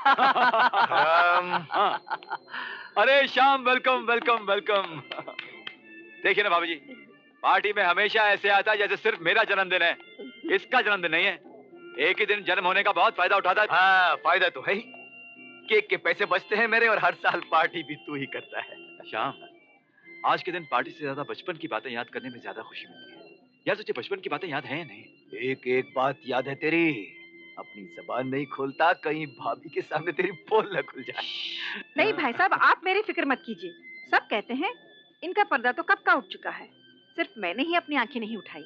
हाँ। अरे Shyam, welcome welcome welcome. देखिए ना भाभी जी, पार्टी में हमेशा ऐसे आता है जैसे सिर्फ मेरा जन्मदिन है। इसका जन्मदिन नहीं है। एक ही दिन जन्म होने का बहुत फायदा उठाता है। हाँ, फायदा तो है ही। केक के पैसे बचते हैं मेरे, और हर साल पार्टी भी तू ही करता है। श्याम, आज के दिन पार्टी से ज्यादा बचपन की बातें याद करने में ज्यादा खुशी मिलती है। यार तुझे बचपन की बातें याद है या नहीं? एक एक बात याद है तेरी। अपनी जबान नहीं खोलता, कहीं भाभी के सामने तेरी पोल न खुल जाए। नहीं भाई साहब, आप मेरी फिक्र मत कीजिए। सब कहते हैं इनका पर्दा तो कब का उठ चुका है, सिर्फ मैंने ही अपनी आंखें नहीं उठाई।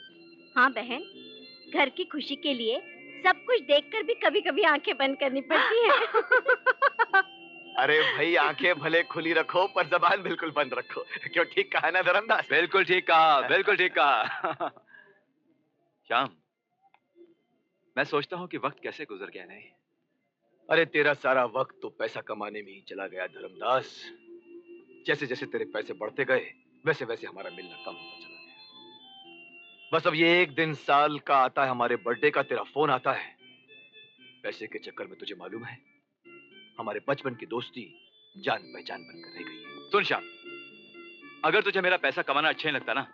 हाँ बहन, घर की खुशी के लिए सब कुछ देखकर भी कभी कभी आंखें बंद करनी पड़ती है। अरे भाई, आंखें भले खुली रखो पर जबान बिल्कुल बंद रखो। क्यों, ठीक कहा ना धर्मदास? बिल्कुल ठीक कहा, बिल्कुल ठीक कहा। श्याम, मैं सोचता हूँ कि वक्त कैसे गुजर गया नहीं। अरे तेरा सारा वक्त तो पैसा कमाने में ही चला गया धर्मदास। जैसे जैसे तेरे पैसे बढ़ते गए, वैसे वैसे हमारा मिलना कम होता चला गया। बस अब ये एक दिन साल का आता है, हमारे बर्थडे का तेरा फोन आता है। पैसे के चक्कर में तुझे मालूम है, हमारे बचपन की दोस्ती जान पहचान बनकर रह गई है। सुन श्याम, अगर तुझे मेरा पैसा कमाना अच्छा नहीं लगता ना,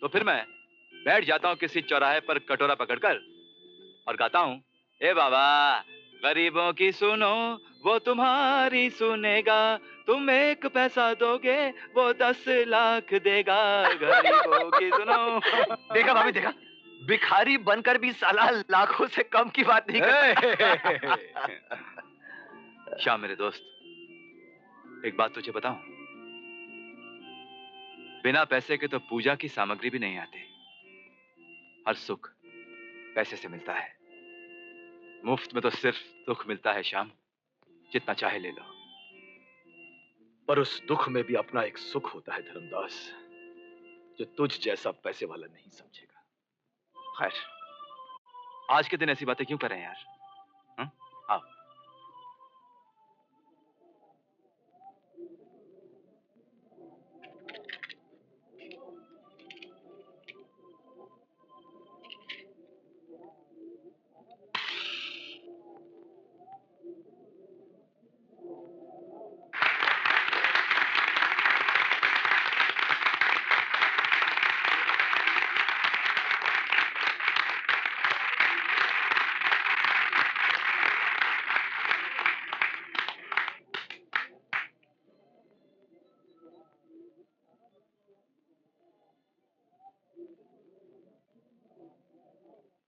तो फिर मैं बैठ जाता हूँ किसी चौराहे पर कटोरा पकड़कर और गाता हूँ, ए बाबा गरीबों की सुनो वो तुम्हारी सुनेगा, तुम 1 पैसा दोगे वो 10 लाख देगा, गरीबों की सुनो। देखा भाभी, देखा, भिखारी बनकर भी साला लाखों से कम की बात नहीं करता। श्याम मेरे दोस्त, एक बात तुझे बताऊं, बिना पैसे के तो पूजा की सामग्री भी नहीं आती। हर सुख पैसे से मिलता है, मुफ्त में तो सिर्फ दुख मिलता है श्याम, जितना चाहे ले लो। पर उस दुख में भी अपना एक सुख होता है धर्मदास, जो तुझ जैसा पैसे वाला नहीं समझेगा। खैर, आज के दिन ऐसी बातें क्यों कर रहे हैं यार? आओ।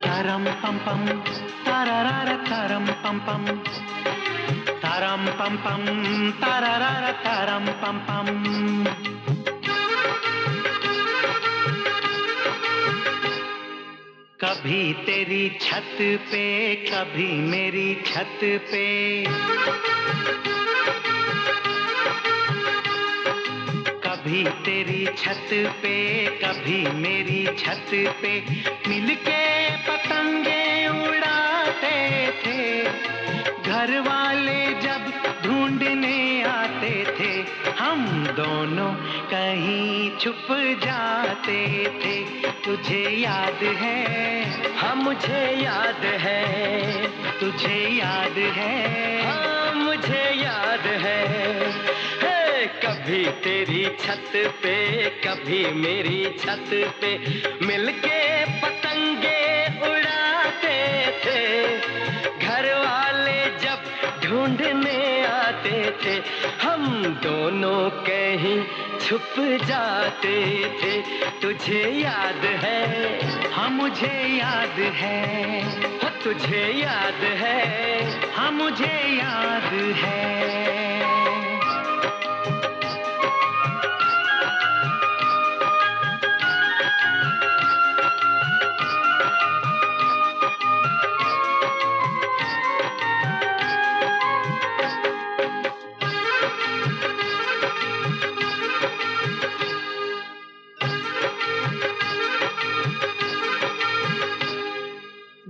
Taram pam pam, tararara taram pam pam, taram pam pam, tararara taram pam pam. कभी तेरी छत पे, कभी मेरी छत पे, कभी तेरी छत पे, कभी मेरी छत पे, मिलके पतंगे उड़ाते थे। घर वाले जब ढूंढने आते थे, हम दोनों कहीं छुप जाते थे। तुझे याद है? हाँ मुझे याद है। तुझे याद है? हाँ मुझे याद है। कभी तेरी छत पे, कभी मेरी छत पे, मिलके पतंगे उड़ाते थे। घर वाले जब ढूंढने आते थे, हम दोनों कहीं छुप जाते थे। तुझे याद है? हाँ मुझे याद है। हाँ तुझे याद है? हाँ मुझे याद है।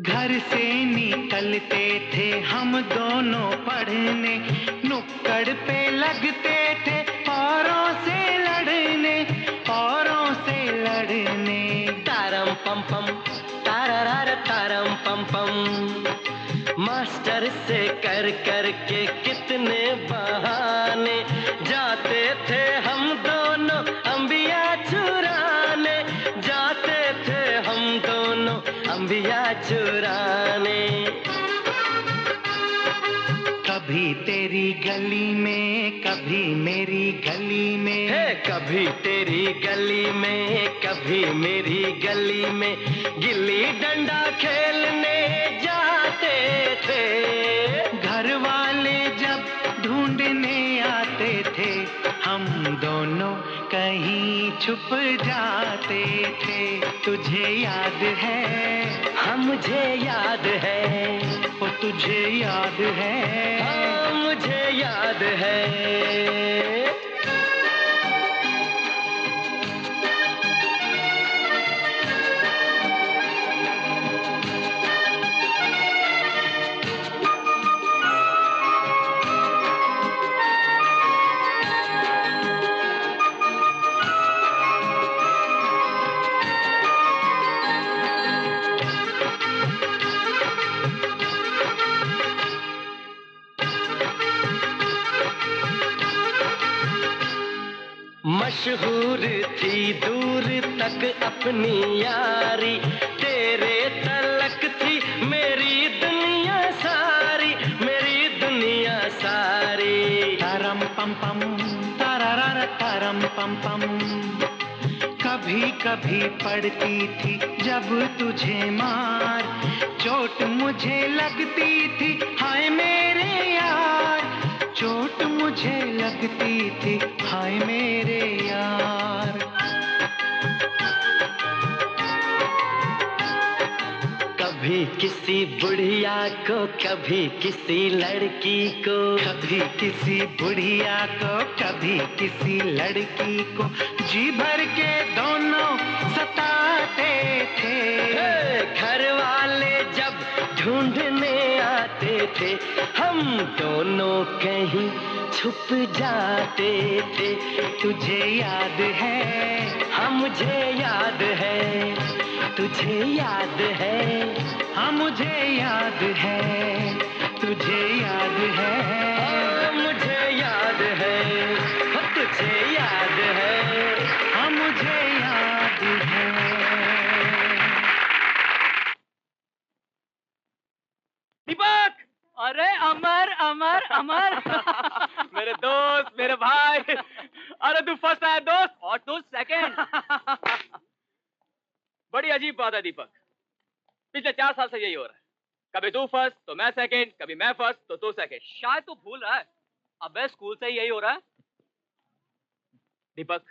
घर से निकलते थे हम दोनों पढ़ने, नुक्कड़ पे लगते थे औरों से लड़ने, औरों से लड़ने। तारम पम पम, तारारा तारम पम पम, मास्टर से कर कर के कितने बहाने, जाते थे हम दोनों अंबिया चुराने, जाते थे हम दोनों अंबिया चुराने। कभी तेरी गली में कभी मेरी गली में, है कभी तेरी गली में कभी मेरी गली में, गिल्ली डंडा खेलने जाते थे। घर वाले जब ढूंढने आते थे, हम दोनों कहीं छुप जाते थे। तुझे याद है? हाँ मुझे याद है। ओ तुझे याद है? हाँ मुझे याद है। मशहूर थी दूर तक अपनी यारी, तेरे तलक थी मेरी दुनिया सारी, मेरी दुनिया सारी। तारम पम पम तारारा तारम पम पम। कभी कभी पड़ती थी जब तुझे मार, चोट मुझे लगती थी हाय मेरे यार, चोट मुझे लगती थी हाय मेरे यार। कभी किसी बुढ़िया को कभी किसी लड़की को, कभी किसी बुढ़िया को कभी किसी लड़की को, जी भर के दोनों सताते थे। घर वाले जब ढूंढने आते थे, हम दोनों कहीं छुप जाते थे। तुझे याद है? हाँ मुझे याद है। तुझे याद है? हाँ मुझे याद है। तुझे याद है? हाँ मुझे याद है। हाँ तुझे याद है? हाँ मुझे याद है। दीपक! अरे अमर अमर अमर मेरे दोस्त, मेरे भाई, अरे तू फर्स्ट आया दोस्त और तू सेकंड। बड़ी अजीब बात है दीपक, पिछले 4 साल से यही हो रहा है। कभी तू फर्स्ट तो मैं सेकंड, कभी मैं फर्स्ट तो तू सेकंड। शायद तू भूल रहा है, अबे स्कूल से यही हो रहा है। दीपक,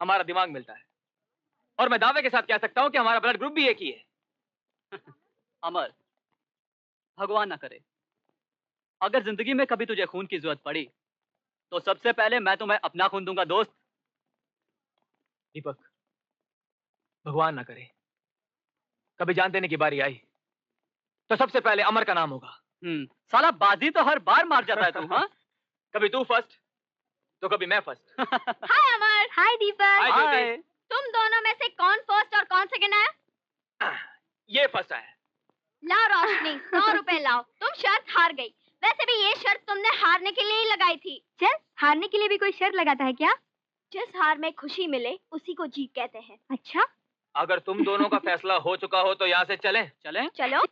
हमारा दिमाग मिलता है और मैं दावे के साथ कह सकता हूं कि हमारा ब्लड ग्रुप भी एक ही है। अमर, भगवान ना करे, अगर जिंदगी में कभी तुझे खून की जरूरत पड़ी तो सबसे पहले मैं तुम्हें अपना खून दूंगा दोस्त। दीपक, भगवान ना करे कभी जान देने की बारी आई तो सबसे पहले अमर का नाम होगा। साला बाजी तो हर बार मार जाता है तू। हाँ, कभी तू फर्स्ट तो कभी मैं फर्स्ट। हाय अमर। हाय दीपक। हाय। तुम दोनों में से कौन फर्स्ट और कौन सेकंड आया? ये फर्स्ट आया। लाओ रोशनी, 100 रुपए लाओ। तुम शर्त हार गई। वैसे भी ये शर्त तुमने हारने के लिए ही लगाई थी। चल, हारने के लिए भी कोई शर्त लगाता है क्या? जिस हार में खुशी मिले उसी को जीत कहते हैं। अच्छा, अगर तुम दोनों का फैसला हो चुका हो तो यहाँ से चलें? चलें? चलो।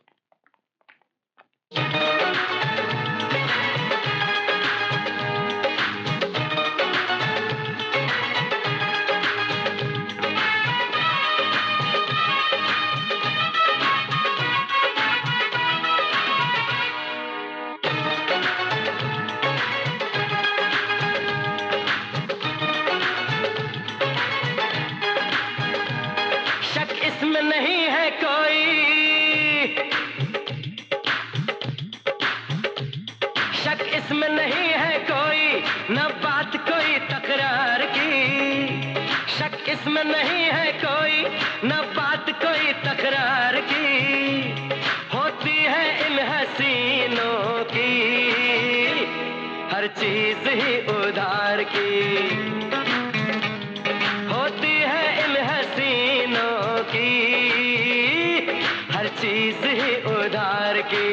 इसमें नहीं है कोई, शक इसमें नहीं है कोई, न बात कोई तकरार की। शक इसमें नहीं है कोई, न बात कोई तकरार की। होती है इन हसीनों की हर चीज ही उधार की। होती है इन हसीनों की हर चीज ही उधार की।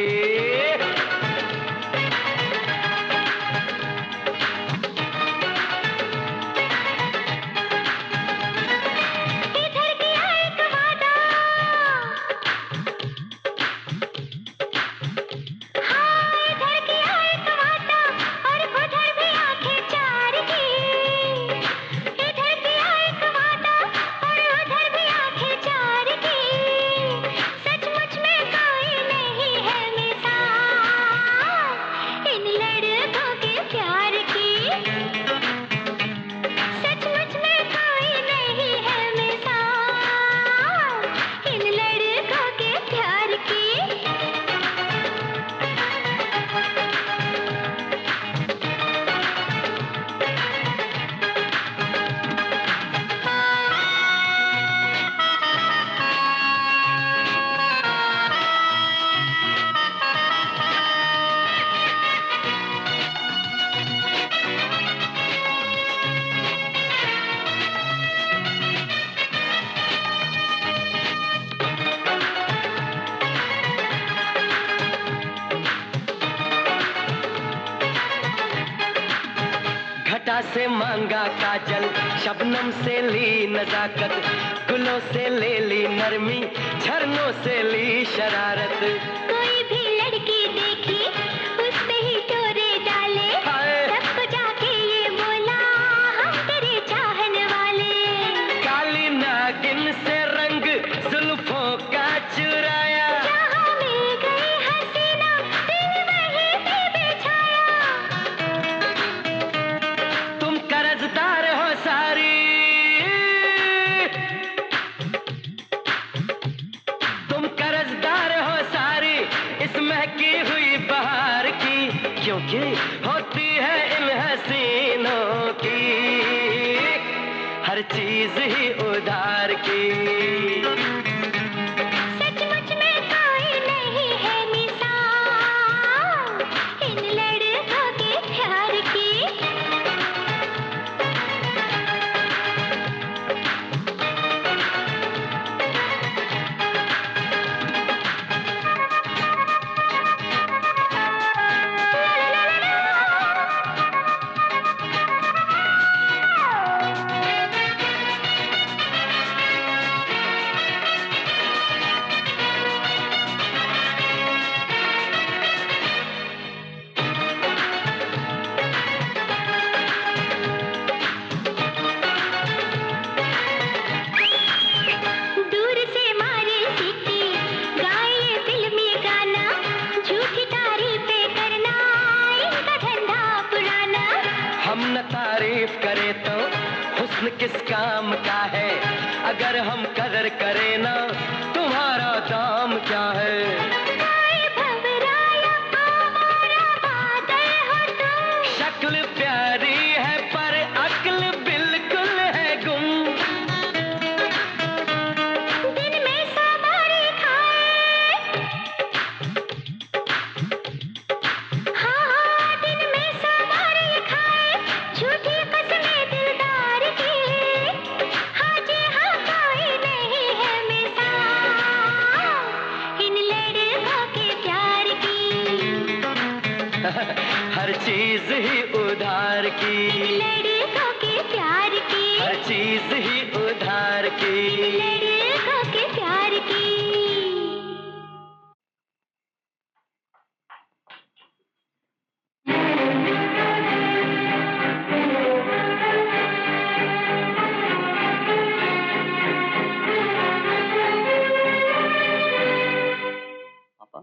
घटा से मांगा काजल, शबनम से ली नजाकत, गुलों से ले ली नरमी, झरनों से ली शरारत। कोई भी लड़की देखी उस पे ही टोरे डाले, सबको जाके ये बोला हम तेरे चाहने वाले। काली नागिन से रंग जुल्फों का चुराया, जहाँ मिल गई हसीना दिल वहीं पे बिछाया। तुम कर्जदार हो सारी, तुम कर्जदार हो सारी इस महकी हुई बहार की, क्योंकि होती है इन हसीनों की हर चीज ही उधार की। सचमुच में कोई नहीं है मिसाल इन लड़कों के प्यार की। दूर से मारे सीटी गाए फिल्मी गाना, झूठी तारीफें करना इनका धंधा पुराना। हम न तारीफ करें तो हुस्न किस काम का है, अगर हम कदर करें ना तुम्हारा दाम क्या है। कोई भंवराया आवारा बादल हो तुम, शक्ल प्यारी है पर अक्ल बिल्कुल है गुम। दिन में सवारी खाए, हाँ दिन में सवारी खाए, झूठी कसमें दिलदार की। हाँ जी हाँ कोई नहीं है मिसाल इन लड़कों के प्यार की। हर चीज ही उधार की, लड़कों के प्यार की, हर चीज ही उधार की। लड़कों के प्यार की। पापा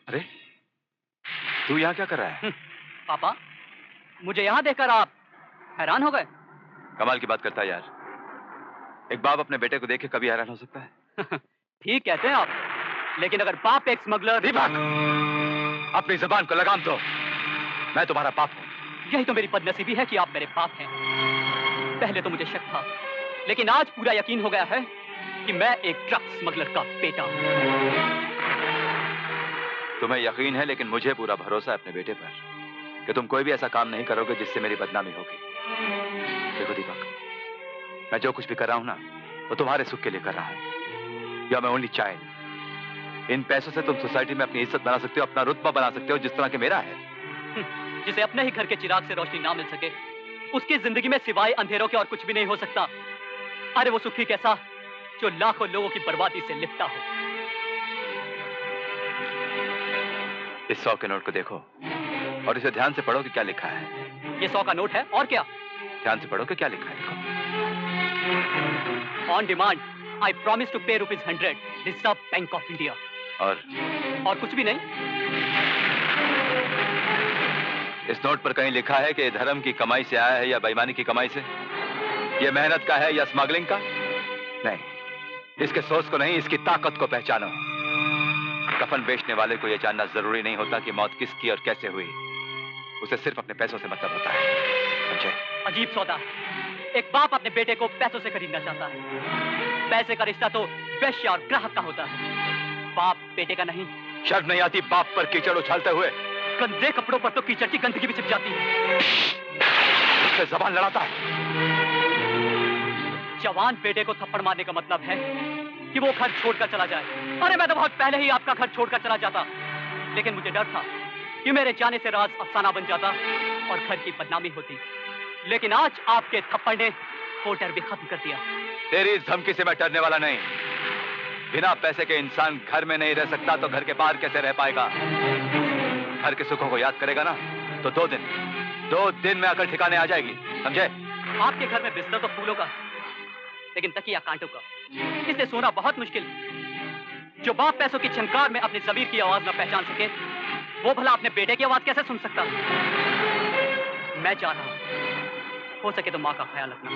अरे तू यहाँ क्या कर रहा है? पापा, मुझे यहाँ देखकर आप हैरान हो गए? कमाल की बात करता है यार। एक बाप अपने बेटे को देख के कभी हैरान हो सकता है? ठीक कहते हैं आप, लेकिन अगर बाप एक स्मगलर। दीपक, अपनी जुबान को लगाम दो। मैं तुम्हारा बाप हूँ। यही तो मेरी बदनसीबी है कि आप मेरे बाप हैं। पहले तो मुझे शक था, लेकिन आज पूरा यकीन हो गया है कि मैं एक ड्रग स्मगलर का बेटा हूँ। तुम्हें यकीन है, लेकिन मुझे पूरा भरोसा है अपने बेटे पर कि तुम कोई भी ऐसा काम नहीं करोगे जिससे मेरी बदनामी होगी। देखो दीपक, मैं जो कुछ भी कर रहा हूं ना, वो तुम्हारे सुख के लिए कर रहा हूं। या मैं ओनली चाइल्ड। इन पैसों से तुम सोसाइटी में अपनी इज्जत बना सकते हो, अपना रुतबा बना सकते हो, जिस तरह के मेरा है। जिसे अपने ही घर के चिराग से रोशनी ना मिल सके, उसकी जिंदगी में सिवाय अंधेरों के और कुछ भी नहीं हो सकता। अरे वो सुखी कैसा जो लाखों लोगों की बर्बादी से लिपटा हो। इस 100 के नोट को देखो और इसे ध्यान से पढ़ो कि क्या लिखा है। ये 100 का नोट है और क्या? ध्यान से पढ़ो कि क्या लिखा है। देखो। On demand, I promise to pay ₹100, reserve bank of India. और कुछ भी नहीं। इस नोट पर कहीं लिखा है कि धर्म की कमाई से आया है या बेईमानी की कमाई से? ये मेहनत का है या स्मगलिंग का? नहीं, इसके सोर्स को नहीं, इसकी ताकत को पहचानो। कफन बेचने वाले को यह जानना जरूरी नहीं होता कि मौत किसकी और कैसे हुई। उसे सिर्फ अपने पैसों से मतलब होता है, समझे? अजीब सौदा। एक बाप अपने बेटे को पैसों से खरीदना चाहता है। पैसे का रिश्ता तो वेश्या और ग्राहक का होता है, बाप बेटे का नहीं। शर्म नहीं आती बाप पर कीचड़ उछालते हुए? गंदे कपड़ों पर तो कीचड़ की गंदगी भी चिप जाती है। उससे जबान लड़ाता है। जवान बेटे को थप्पड़ मारने का मतलब है कि वो घर छोड़कर चला जाए। अरे मैं तो बहुत पहले ही आपका घर छोड़कर चला जाता, लेकिन मुझे डर था कि मेरे जाने से राज अफसाना बन जाता और घर की बदनामी होती। लेकिन आज आपके थप्पड़ ने वो डर भी खत्म कर दिया। तेरी इस धमकी से मैं डरने वाला नहीं। बिना पैसे के इंसान घर में नहीं रह सकता तो घर के बाहर कैसे रह पाएगा? घर के सुखों को याद करेगा ना तो 2 दिन में अकल ठिकाने आ जाएगी, समझे? आपके घर में बिस्तर तो फूलों का, लेकिन तकिया कांटों का। इसे सोना बहुत मुश्किल। जो बाप पैसों की झनकार में अपनी ज़मीर की आवाज न पहचान सके, वो भला अपने बेटे की आवाज कैसे सुन सकता? मैं जा रहा हूं, हो सके तो मां का ख्याल रखना।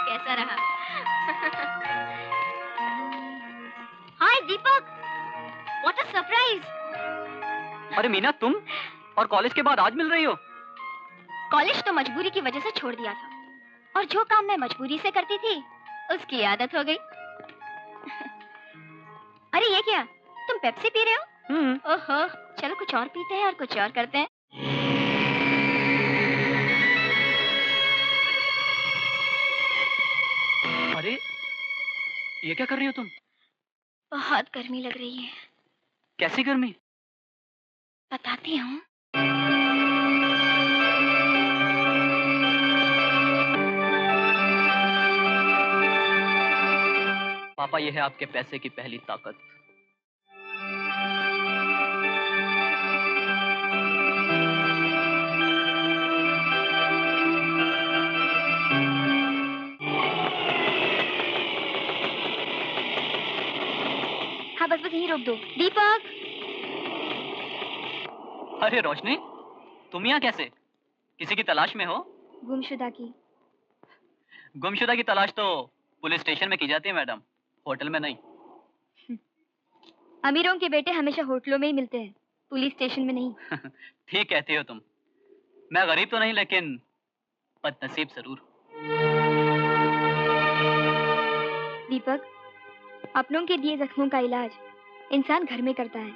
कैसा रहा? हाय दीपक, व्हाट अ सरप्राइज! अरे मीना, तुम और कॉलेज के बाद आज मिल रही हो? कॉलेज तो मजबूरी की वजह से छोड़ दिया था, और जो काम मैं मजबूरी से करती थी उसकी आदत हो गई। अरे ये क्या, तुम पेप्सी पी रहे हो? ओहो, चलो कुछ और पीते हैं और कुछ और करते हैं। अरे ये क्या कर रही हो तुम? बहुत गर्मी लग रही है। कैसी गर्मी? बताती हूँ। पापा, ये है आपके पैसे की पहली ताकत। हाँ बस यहीं रोक दो। दीपक! अरे रोशनी, तुम यहाँ कैसे? किसी की तलाश में हो? गुमशुदा की। गुमशुदा की तलाश तो पुलिस स्टेशन में की जाती है मैडम, होटल में नहीं। अमीरों के बेटे हमेशा होटलों में ही मिलते हैं, पुलिस स्टेशन में नहीं। ठीक कहती हो तुम। मैं गरीब तो नहीं, लेकिन बदनसीब जरूर। दीपक, अपनों के दिए जख्मों का इलाज इंसान घर में करता है,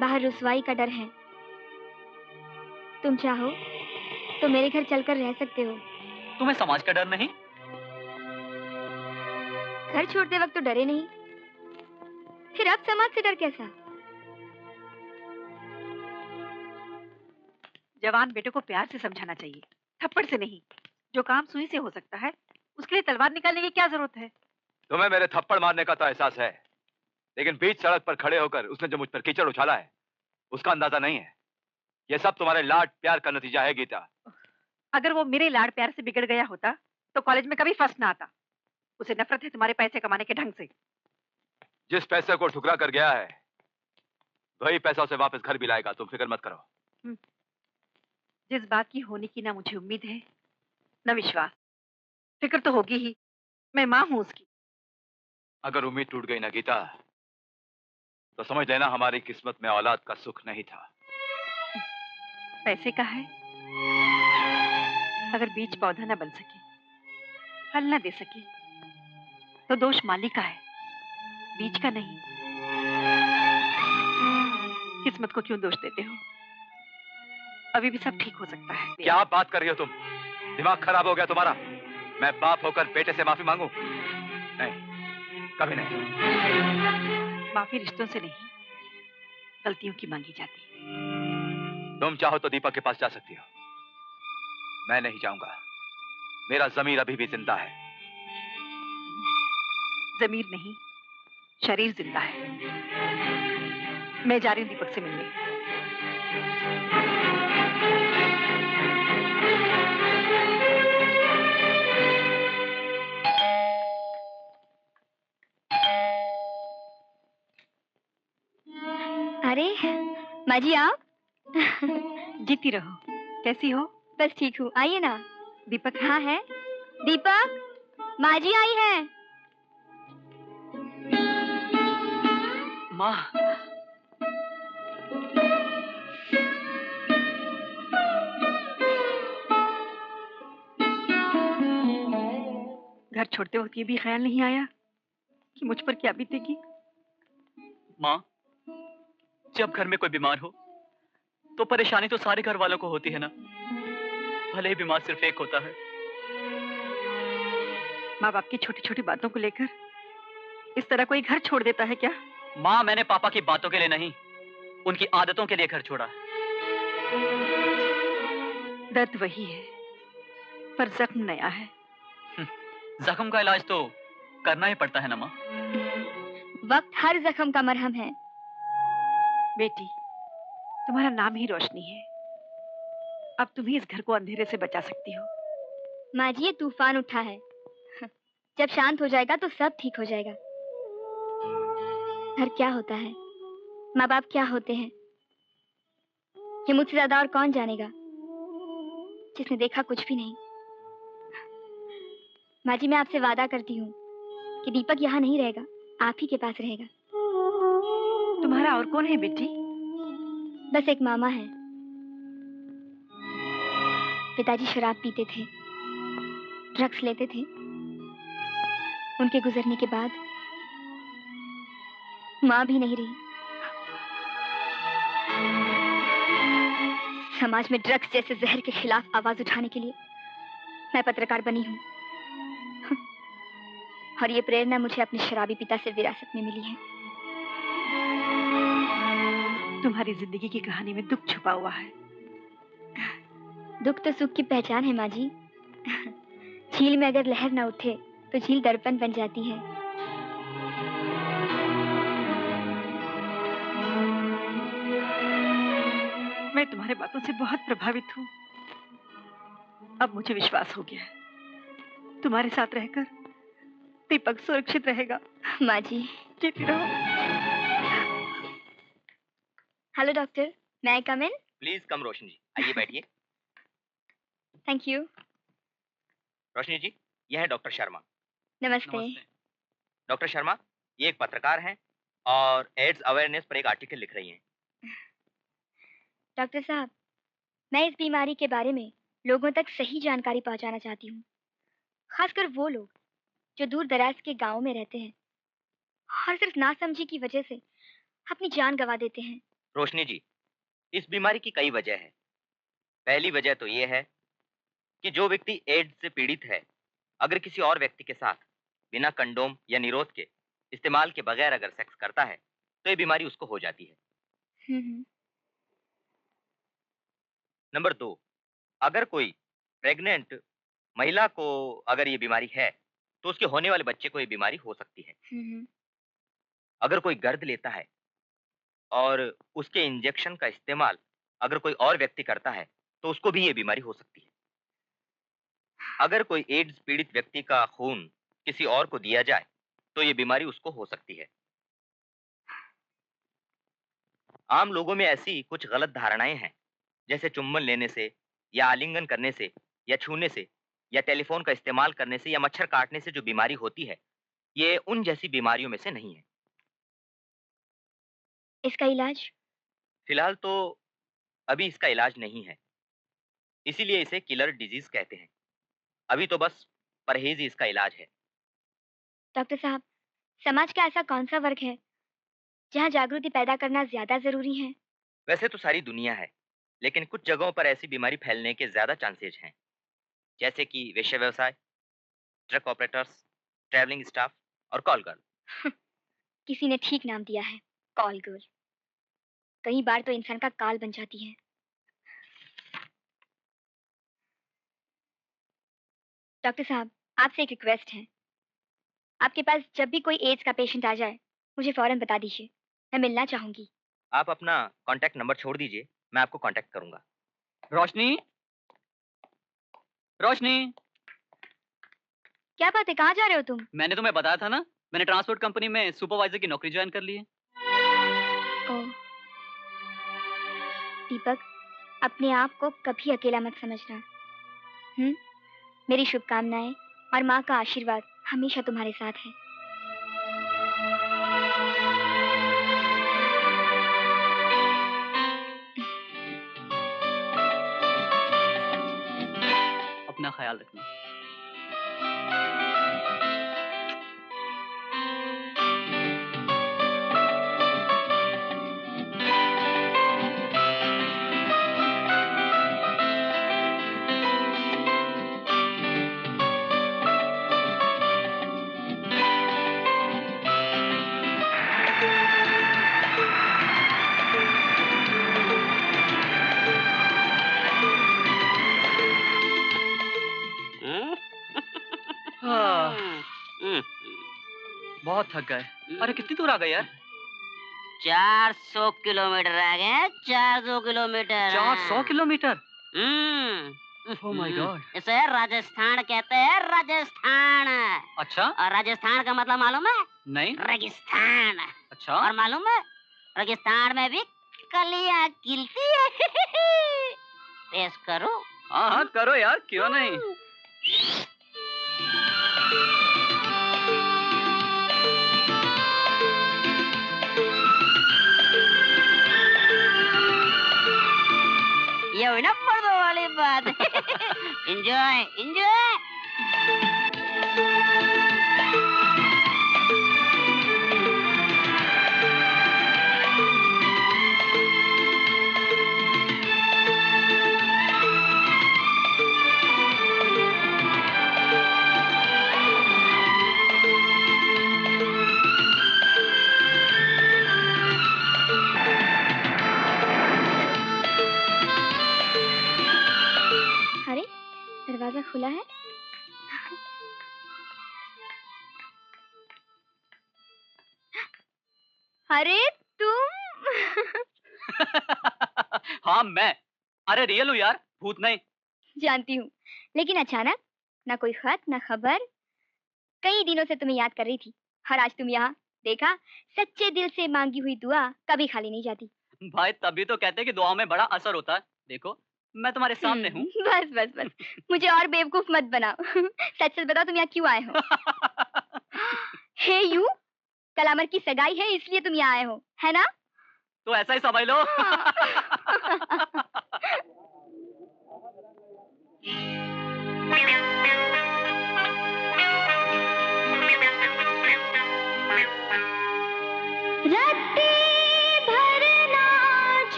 बाहर रुसवाई का डर है। तुम चाहो तो मेरे घर चलकर रह सकते हो। तुम्हें समाज का डर नहीं? घर छोड़ते वक्त तो डरे नहीं, फिर अब समाज से डर कैसा? जवान बेटे को प्यार से समझाना चाहिए, थप्पड़ से नहीं। जो काम सुई से हो सकता है उसके लिए तलवार निकालने की क्या जरूरत है? तुम्हें मेरे थप्पड़ मारने का तो एहसास है, लेकिन बीच सड़क पर खड़े होकर उसने जो मुझ पर कीचड़ उछाला है उसका अंदाजा नहीं है। यह सब तुम्हारे लाड प्यार का नतीजा है गीता। अगर वो मेरे लाड़ प्यार से बिगड़ गया होता तो कॉलेज में कभी फर्स्ट ना आता। उसे नफरत है तुम्हारे पैसे कमाने के ढंग से। जिस पैसे को ठुकरा कर गया है वही पैसा उसे वापस घर भी लाएगा, तुम फिक्र मत करो। जिस बात की होने की ना मुझे उम्मीद है न विश्वास, फिक्र तो होगी ही। मैं माँ हूं उसकी। अगर उम्मीद टूट गई ना गीता तो समझ लेना हमारी किस्मत में औलाद का सुख नहीं था। पैसे का है अगर बीज पौधा न बन सके, फल न दे सके, तो दोष माली का है, बीज का नहीं। किस्मत को क्यों दोष देते हो? अभी भी सब ठीक हो सकता है। क्या बात कर रही हो तुम? दिमाग खराब हो गया तुम्हारा? मैं बाप होकर बेटे से माफी मांगू? नहीं, कभी नहीं। माफी रिश्तों से नहीं, गलतियों की मांगी जाती। तुम चाहो तो दीपक के पास जा सकती हो, मैं नहीं जाऊंगा। मेरा जमीर अभी भी जिंदा है। जमीर नहीं, शरीर जिंदा है। मैं जा रही हूँ दीपक से मिलने। अरे माँ जी आप। जीती रहो। कैसी हो? बस ठीक हूँ, आइए ना। दीपक हाँ है। दीपक, माँ जी आई है। माँ, घर छोड़ते वक्त ये भी ख्याल नहीं आया कि मुझ पर क्या बीतेगी? माँ, जब घर में कोई बीमार हो तो परेशानी तो सारे घर वालों को होती है ना, भले ही बीमार सिर्फ एक होता है। माँ बाप की छोटी छोटी बातों को लेकर इस तरह कोई घर छोड़ देता है क्या? माँ, मैंने पापा की बातों के लिए नहीं, उनकी आदतों के लिए घर छोड़ा है। दर्द वही है, पर जख्म नया है। जख्म का इलाज तो करना ही पड़ता है ना माँ। वक्त हर जख्म का मरहम है। बेटी, तुम्हारा नाम ही रोशनी है। अब तुम ही इस घर को अंधेरे से बचा सकती हो। माँ जी, ये तूफान उठा है, जब शांत हो जाएगा तो सब ठीक हो जाएगा। घर क्या होता है, माँ बाप क्या होते हैं, ये मुझसे ज्यादा और कौन जानेगा, जिसने देखा कुछ भी नहीं। माँ जी, मैं आपसे वादा करती हूँ कि दीपक यहाँ नहीं रहेगा, आप ही के पास रहेगा। तुम्हारा और कौन है बेटी? बस एक मामा है। पिताजी शराब पीते थे, ड्रग्स लेते थे। उनके गुजरने के बाद माँ भी नहीं रही। समाज में ड्रग्स जैसे जहर के खिलाफ आवाज उठाने के लिए मैं पत्रकार बनी हूँ। और ये प्रेरणा मुझे अपने शराबी पिता से विरासत में मिली है। तुम्हारी जिंदगी की कहानी में दुख छुपा हुआ है। दुख तो सुख की पहचान है माँ जी। झील में अगर लहर ना उठे तो झील दर्पण बन जाती है। मैं तुम्हारे बातों से बहुत प्रभावित हूँ। अब मुझे विश्वास हो गया है, तुम्हारे साथ रहकर दीपक सुरक्षित रहेगा। माँ जी, जीती रहो। हेलो डॉक्टर, मैं आई कम इन? प्लीज कम रोशनी जी, आइए बैठिए। Thank you. रोशनी जी, यह है डॉक्टर शर्मा। नमस्ते। डॉक्टर शर्मा, ये एक पत्रकार हैं और एड्स अवेयरनेस पर एक आर्टिकल लिख रही हैं। डॉक्टर साहब, मैं इस बीमारी के बारे में लोगों तक सही जानकारी पहुंचाना चाहती हूँ, खासकर वो लोग जो दूर दराज के गांवों में रहते हैं और सिर्फ नासमझी की वजह से अपनी जान गंवा देते हैं। रोशनी जी, इस बीमारी की कई वजह है। पहली वजह तो ये है कि जो व्यक्ति एड्स से पीड़ित है, अगर किसी और व्यक्ति के साथ बिना कंडोम या निरोध के इस्तेमाल के बगैर अगर सेक्स करता है तो ये बीमारी उसको हो जाती है। नंबर 2, अगर कोई प्रेग्नेंट महिला को अगर ये बीमारी है तो उसके होने वाले बच्चे को ये बीमारी हो सकती है। अगर कोई गर्द लेता है और उसके इंजेक्शन का इस्तेमाल अगर कोई और व्यक्ति करता है तो उसको भी ये बीमारी हो सकती है। अगर कोई एड्स पीड़ित व्यक्ति का खून किसी और को दिया जाए तो ये बीमारी उसको हो सकती है। आम लोगों में ऐसी कुछ गलत धारणाएं हैं, जैसे चुम्बन लेने से या आलिंगन करने से या छूने से या टेलीफोन का इस्तेमाल करने से या मच्छर काटने से जो बीमारी होती है, ये उन जैसी बीमारियों में से नहीं है। इसका इलाज? फिलहाल तो अभी इसका इलाज नहीं है, इसीलिए इसे किलर डिजीज कहते हैं। अभी तो बस परहेज ही इसका इलाज है। डॉक्टर साहब, समाज का ऐसा कौन सा वर्ग है जहाँ जागृति पैदा करना ज्यादा जरूरी है? वैसे तो सारी दुनिया है, लेकिन कुछ जगहों पर ऐसी बीमारी फैलने के ज्यादा चांसेस हैं, जैसे कि वेश्या व्यवसाय, ट्रक ऑपरेटर्स, ट्रैवलिंग स्टाफ और कॉल गर्ल। किसी ने ठीक नाम दिया है, कॉल गर्ल। कई बार तो इंसान का काल बन जाती है। डॉक्टर साहब, आपसे एक रिक्वेस्ट है। आपके पास जब भी कोई एड्स का पेशेंट आ जाए, मुझे फौरन बता दीजिए, मैं मिलना चाहूंगी। आप अपना कांटेक्ट नंबर छोड़ दीजिए, मैं आपको कांटेक्ट करूंगा। रोशनी, रोशनी, क्या बात है, कहाँ जा रहे हो तुम? मैंने तुम्हें बताया था ना, मैंने ट्रांसपोर्ट कंपनी में सुपरवाइजर की नौकरी ज्वाइन कर ली है। ओह, दीपक, अपने आप को कभी अकेला मत समझना। मेरी शुभकामनाएं और माँ का आशीर्वाद हमेशा तुम्हारे साथ है। अपना ख्याल रखना। बहुत थक गए। अरे कितनी दूर आ गए यार? 400 किलोमीटर आ गए। 400 kilometre. 400 kilometre? Oh my God. इसे राजस्थान कहते हैं, राजस्थान। अच्छा? और राजस्थान का मतलब मालूम है? नहीं। रेगिस्तान। अच्छा? और मालूम है, रेगिस्तान में भी कलियां खिलती है। टेस्ट करो? हाँ हाँ करो यार, क्यों नहीं। ये हुई ना मर्दों वाली बात। Enjoy enjoy. दरवाजा खुला है। अरे तुम। हाँ मैं। अरे रियल हूँ यार, भूत नहीं। जानती हूँ, लेकिन अचानक ना कोई खत ना खबर। कई दिनों से तुम्हें याद कर रही थी और आज तुम यहाँ। देखा, सच्चे दिल से मांगी हुई दुआ कभी खाली नहीं जाती। भाई तभी तो कहते हैं कि दुआओं में बड़ा असर होता है। देखो मैं तुम्हारे सामने हूँ। बस बस बस, मुझे और बेवकूफ मत बनाओ। सच सच बताओ, तुम यहाँ क्यों आए हो? हे यू, कलामर की सगाई है इसलिए तुम यहाँ आए हो, है ना? तो ऐसा ही समझ लो।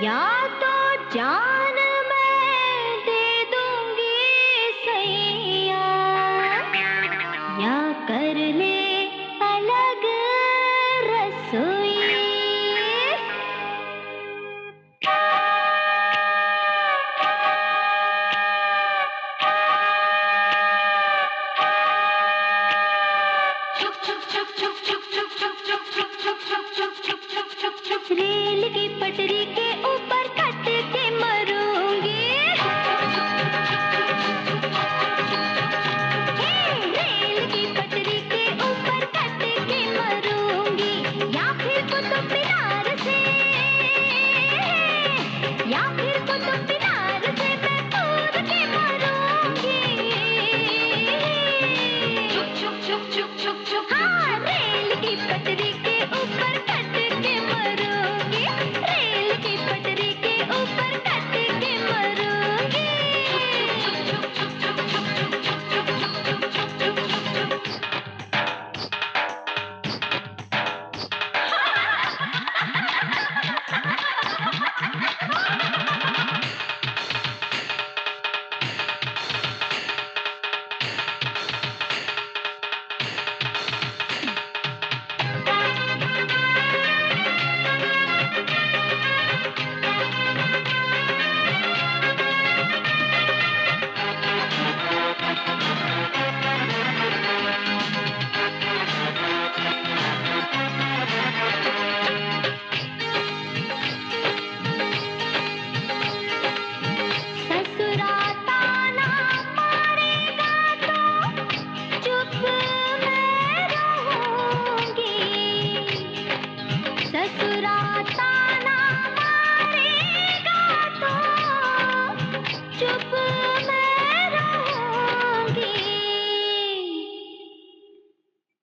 या तो जान मैं दे दूंगी सैया, या कर ले अलग रसोई। रेल की पटरी के ऊपर कट के मरूंगी। रेल की पटरी के ऊपर कट के मरूंगी, या फिर कुतुब मीनार से, या फिर कुतुब मीनार से मैं कूद के मरूंगी। हाँ, रेल की पटरी के ऊपर कट के मरूंगी, रेल की पटरी के ऊपर कट के मरूंगी।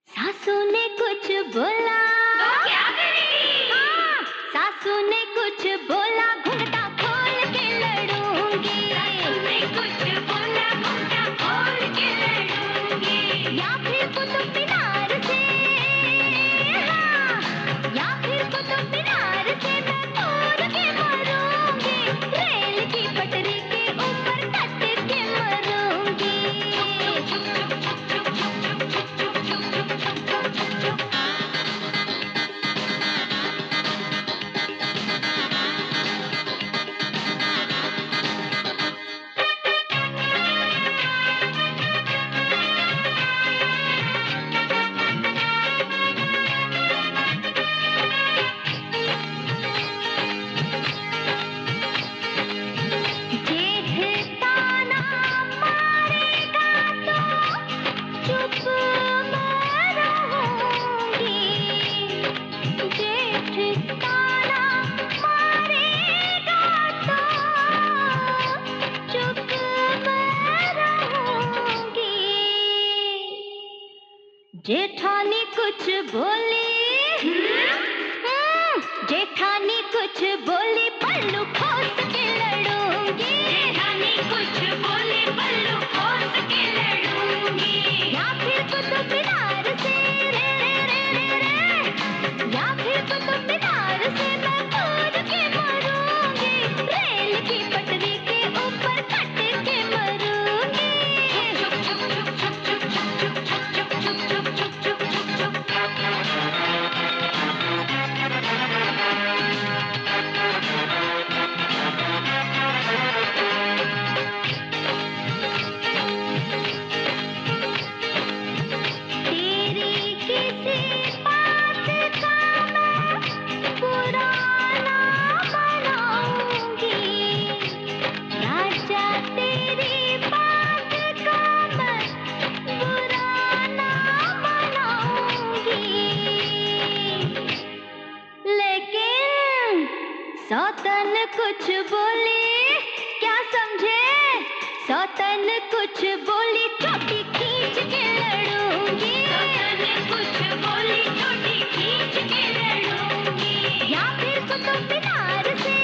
सासू ने कुछ बोला तो क्या करेगी? हाँ, सासू ने कुछ बोला घुंघटा खोल के लड़ूंगी। सासू ने कुछ बोला घुंघटा खोल के लड़ूंगी। या फिर कुतुब मीनार से, हाँ, या फिर कुतुब मीनार से मैं कूद के मरूंगी, रेल की पटरी के ऊपर कट के मरूंगी। जेठ ताना मारेगा तो चुप मैं रहूंगी। जेठ ताना मारेगा तो चुप मैं रहूंगी। जेठानी कुछ बोली, जेठानी कुछ बोली पल्लू खोस के लड़ूंगी। जेठानी कुछ बोली पल्लू खोस के लड़ूंगी। या फिर कुतुब मीनार से रे रे रे रे रे, या फिर कुतुब मीनार से मैं कूद के मरूंगी, रेल की पटरी के ऊपर कट के मरूंगी। तेरी किसी बात का मैं बुरा ना बनाऊंगी, राजा तेरी बात का मैं बुरा ना बनाऊंगी। लेकिन सौतन कुछ बोली, क्या समझे? सौतन कुछ बोली चोटी खींच के लड़ूंगी। सौतन कुछ बोली चोटी खींच के लड़ूंगी। या फिर कुतुब मीनार से,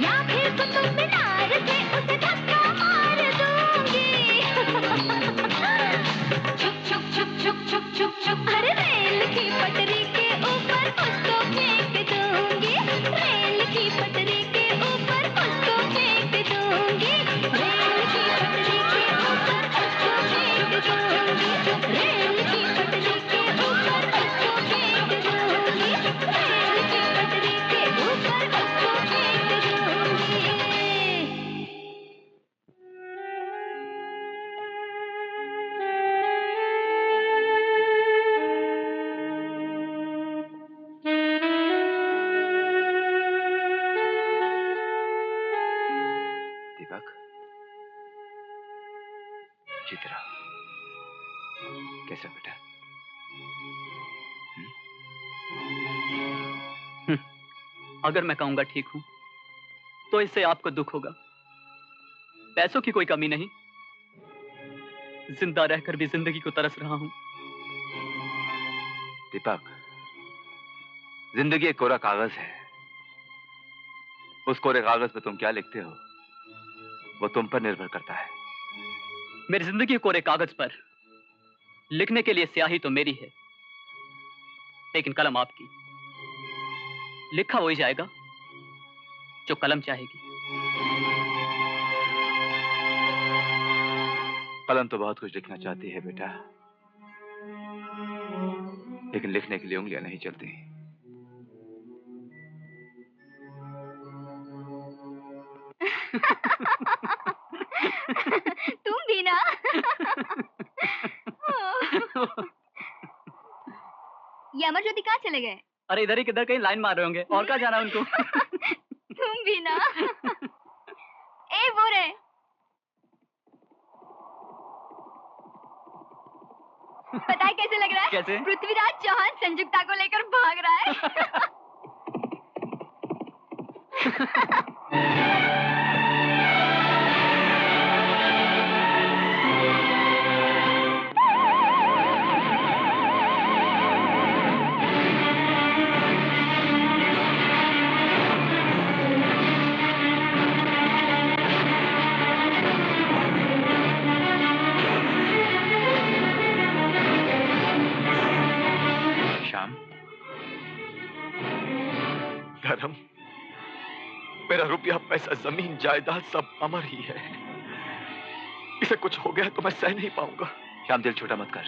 या फिर कुतुब मीनार से उसे धक्का मार दूंगी। छुप छुप छुप छुप छुप छुप छुप, अरे रेल की पटरी के ऊपर उसको फेंक दूंगी, रेल की पटरी के ऊपर उसको फेंक दूंगी, रेल की पटरी के ऊपर उसको फेंक दूंगी, रेल की पटरी के ऊपर उसको फेंक दूंगी, रेल की पटरी के ऊपर उसको फेंक दूंगी। दीपक, चित्रा, कैसा बेटा? अगर मैं कहूंगा ठीक हूं तो इससे आपको दुख होगा। पैसों की कोई कमी नहीं, जिंदा रहकर भी जिंदगी को तरस रहा हूं। दीपक, जिंदगी एक कोरा कागज है। उस कोरे कागज पे तुम क्या लिखते हो वो तुम पर निर्भर करता है। मेरी जिंदगी कोरे कागज पर लिखने के लिए स्याही तो मेरी है, लेकिन कलम आपकी। लिखा वही जाएगा जो कलम चाहेगी। कलम तो बहुत कुछ लिखना चाहती है बेटा, लेकिन लिखने के लिए उंगलियां नहीं चलती। तुम भी ना। ये अमर ज्योति कहाँ चले गए? अरे इधर ही किधर कहीं लाइन मार रहे होंगे, और कहाँ जाना उनको। तुम भी ना। ए वो रे। पता है कैसे लग रहा है? कैसे? पृथ्वीराज चौहान संयुक्ता को लेकर भाग रहा है। धर्म, मेरा रुपया पैसा जमीन जायदाद सब अमर ही है। इसे कुछ हो गया तो मैं सह नहीं पाऊंगा। श्याम, दिल छोटा मत कर,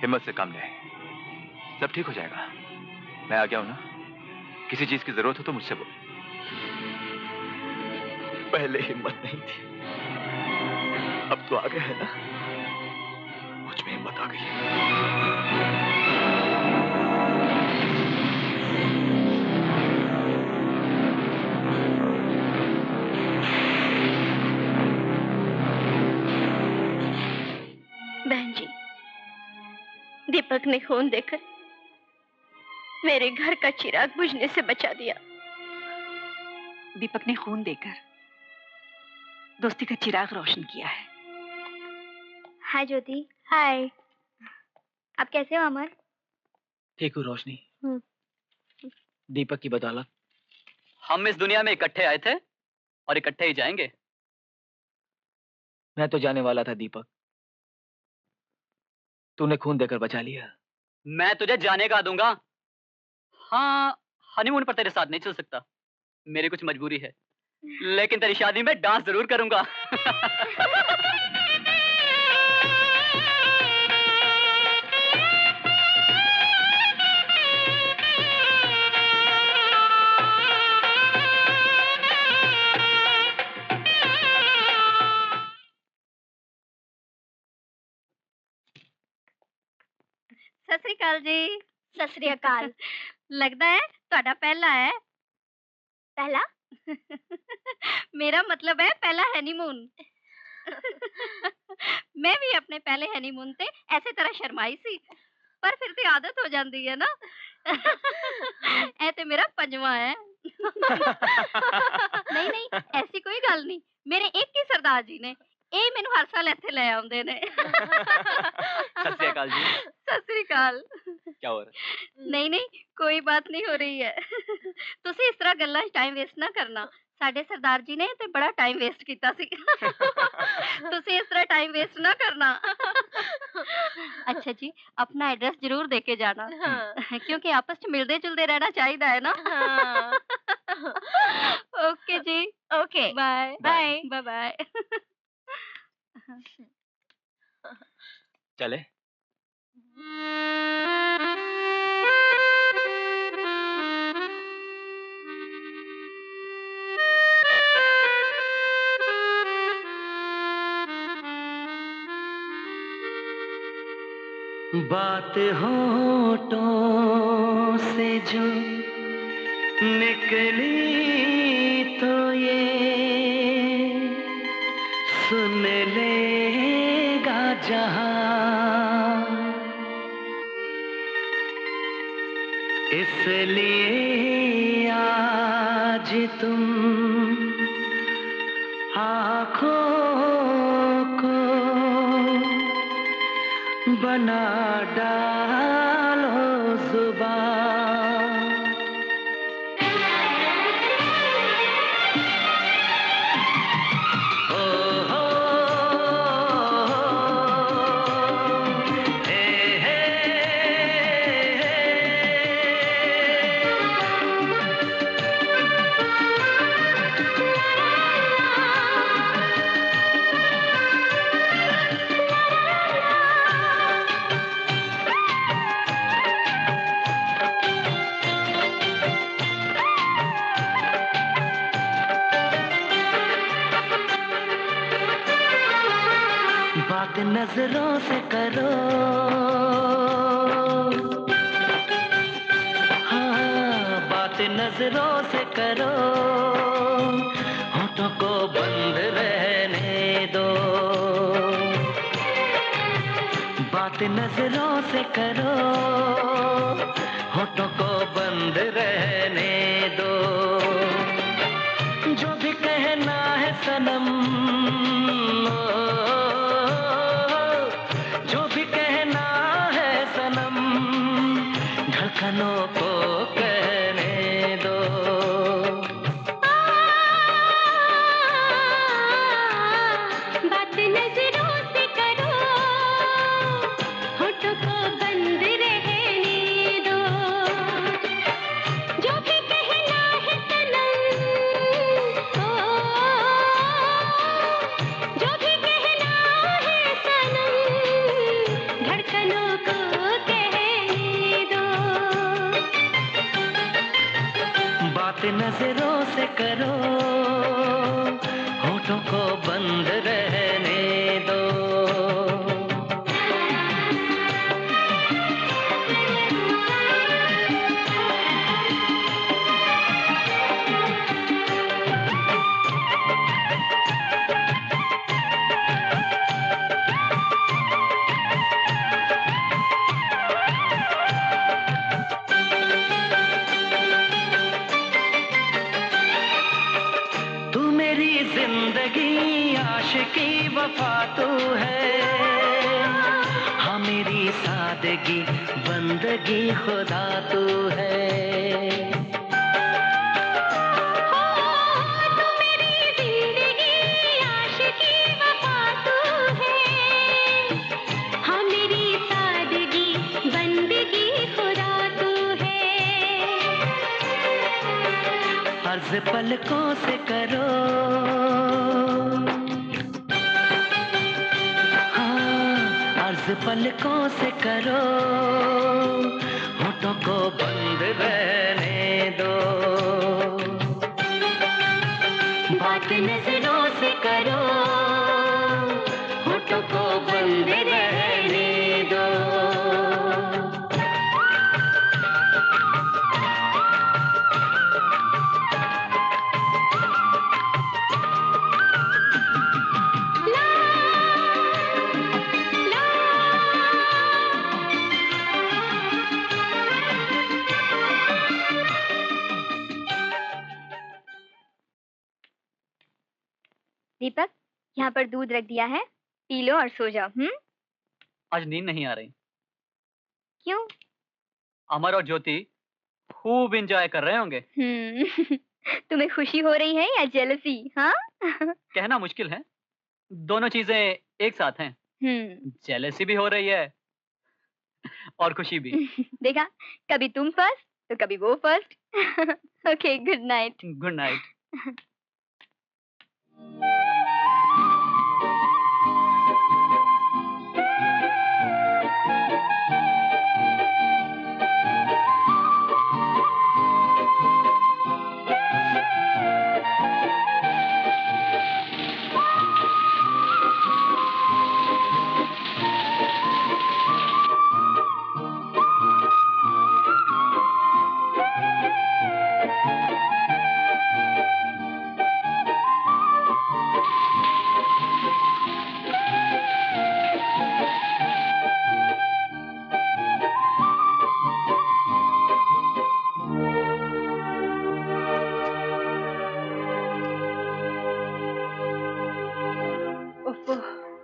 हिम्मत से काम ले, सब ठीक हो जाएगा। मैं आ गया हूं ना, किसी चीज की जरूरत हो तो मुझसे बोल। पहले हिम्मत नहीं थी, अब तो आ गया है ना, मुझ में हिम्मत आ गई। बहन जी, दीपक ने खून देकर मेरे घर का चिराग बुझने से बचा दिया। दीपक ने खून देकर दोस्ती का चिराग रोशन किया है। हाय ज्योति। हाय। आप कैसे हो अमर? ठीक हूँ रोशनी। दीपक की बदौलत हम इस दुनिया में इकट्ठे आए थे और इकट्ठे ही जाएंगे। मैं तो जाने वाला था दीपक, तूने खून देकर बचा लिया। मैं तुझे जाने का दूंगा। हाँ, हनीमून पर तेरे साथ नहीं चल सकता, मेरी कुछ मजबूरी है, लेकिन तेरी शादी में डांस जरूर करूंगा। सत श्री अकाल जी। सत श्री अकाल। लगता है ਤੁਹਾਡਾ पहला है। पहला? मेरा मतलब है पहला हनीमून। मैं भी अपने पहले हनीमून ते ऐसे तरह शर्माई सी, पर फिर ते आदत हो जाती है ना। ऐ ते मेरा पंजवा है। नहीं नहीं, ऐसी कोई गल नहीं, मेरे एक ही सरदार जी ने, ਇਹ ਮੈਨੂੰ ਹਰ ਸਾਲ ਇੱਥੇ ਲੈ ਆਉਂਦੇ ਨੇ। सत श्री अकाल जी। सत श्री अकाल। क्या हो रहा है? नहीं नहीं, कोई बात नहीं हो रही है। ਤੁਸੀਂ ਇਸ ਤਰ੍ਹਾਂ ਗੱਲਾਂ 'ਚ ਟਾਈਮ ਵੇਸਟ ਨਾ ਕਰਨਾ। ਸਾਡੇ ਸਰਦਾਰ ਜੀ ਨੇ ਤੇ ਬੜਾ ਟਾਈਮ ਵੇਸਟ ਕੀਤਾ ਸੀ। ਤੁਸੀਂ ਇਸ ਤਰ੍ਹਾਂ ਟਾਈਮ ਵੇਸਟ ਨਾ करना। अच्छा जी, अपना एड्रेस जरूर दे के जाना। क्योंकि आपस में मिलते जुलते रहना चाहिए है ना। Okay ji. Okay, bye bye bye bye. चले। बात होठों से जो निकली तो ये सुन लेगा जहां, इसलिए आज तुम आँखों को बना डालो जुबान। ओ हो हे हे बात नजरों से करो, हाँ बात नजरों से करो, होठों को बंद रहने दो। बात नजरों से करो, होठों को बंद रहने दो। जो भी कहना है सनम, जो भी कहना है सनम, धड़कनों को कहने दो। बात नजरों से करो, होठों को बंद रहने दो। जो भी कहना है सनम, जो भी कहना है सनम, धड़कनों को कहने दो। बात नजरों से करो, होठों को बंद रहने दो। तू मेरी जिंदगी आशिकी वफा तू है, हाँ मेरी सादगी बंदगी खुदा तू है। तू मेरी जिंदगी आशिकी वफा तू है, हाँ मेरी सादगी बंदगी खुदा तू है। अर्ज पलकों से करो, हाँ अर्ज पलकों से करो, होठों को बंद रहने दो। बात नजरों से करो, होठों को बंद रहने दो। दीपक, यहाँ पर दूध रख दिया है, पी लो और सो जाओ। आज नींद नहीं आ रही। क्यों? अमर और ज्योति खूब एंजॉय कर रहे होंगे। तुम्हें खुशी हो रही है या जेलसी? हाँ? कहना मुश्किल है, दोनों चीजें एक साथ हैं। जेलसी भी हो रही है और खुशी भी। देखा, कभी तुम फर्स्ट तो कभी वो first. Okay, good night. Good night.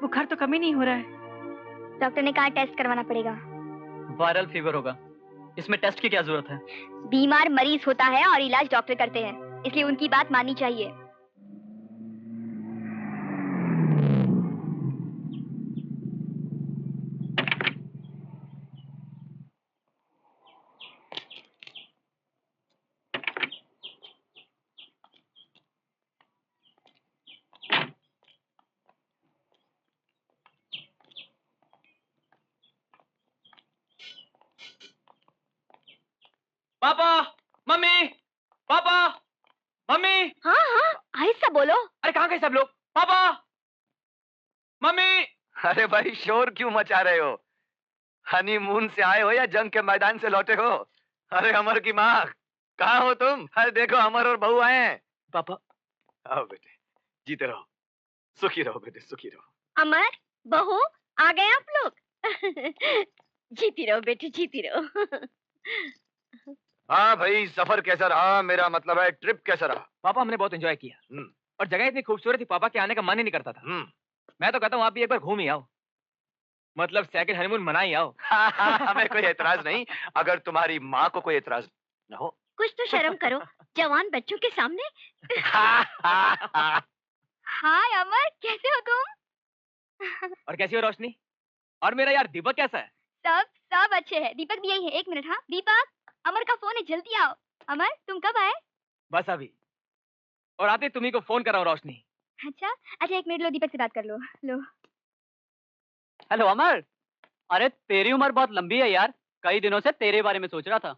बुखार तो कम ही नहीं हो रहा है। डॉक्टर ने कहा टेस्ट करवाना पड़ेगा। वायरल फीवर होगा, इसमें टेस्ट की क्या जरूरत है? बीमार मरीज होता है और इलाज डॉक्टर करते हैं, इसलिए उनकी बात माननी चाहिए। पापा, मम्मी, पापा, मम्मी। हाँ हाँ, आहिस्ता बोलो। अरे कहाँ गए सब लोग? पापा, मम्मी। अरे भाई शोर क्यों मचा रहे हो? हनीमून से आए हो या जंग के मैदान से लौटे हो? अरे अमर की माँ, कहाँ हो तुम? अरे देखो अमर और बहू आए हैं। पापा, आओ बेटे, जीते रहो, सुखी रहो बेटे, सुखी रहो। अमर, बहू, आ गए आप लोग। जीती रहो बेटी, जीती रहो। हाँ भाई, सफर कैसा रहा? मेरा मतलब है ट्रिप कैसा रहा? पापा हमने बहुत एंजॉय किया और जगह इतनी खूबसूरत थी, पापा के आने का मन ही नहीं करता था। मैं तो कहता हूँ आप भी एक बार घूम ही आओ, मतलब सेकंड हनीमून मना ही आओ। हमें कोई एतराज नहीं, अगर तुम्हारी माँ को कोई एतराज न हो। कुछ तो शर्म करो, जवान बच्चों के सामने। हाय अमर, कैसे हो तुम? और कैसी हो रोशनी? और मेरा यार दीपक कैसा है? सब अच्छे हैं। दीपक भी यही है। 1 मिनट। हाँ दीपक, अमर का फोन है, जल्दी आओ। अमर तुम कब आए? बस अभी, और आते तुम्ही को फोन कर रहा हूँ रोशनी। अच्छा 1 मिनट, लो दीपक से बात कर लो। लो। हेलो अमर, अरे तेरी उम्र बहुत लंबी है यार, कई दिनों से तेरे बारे में सोच रहा था।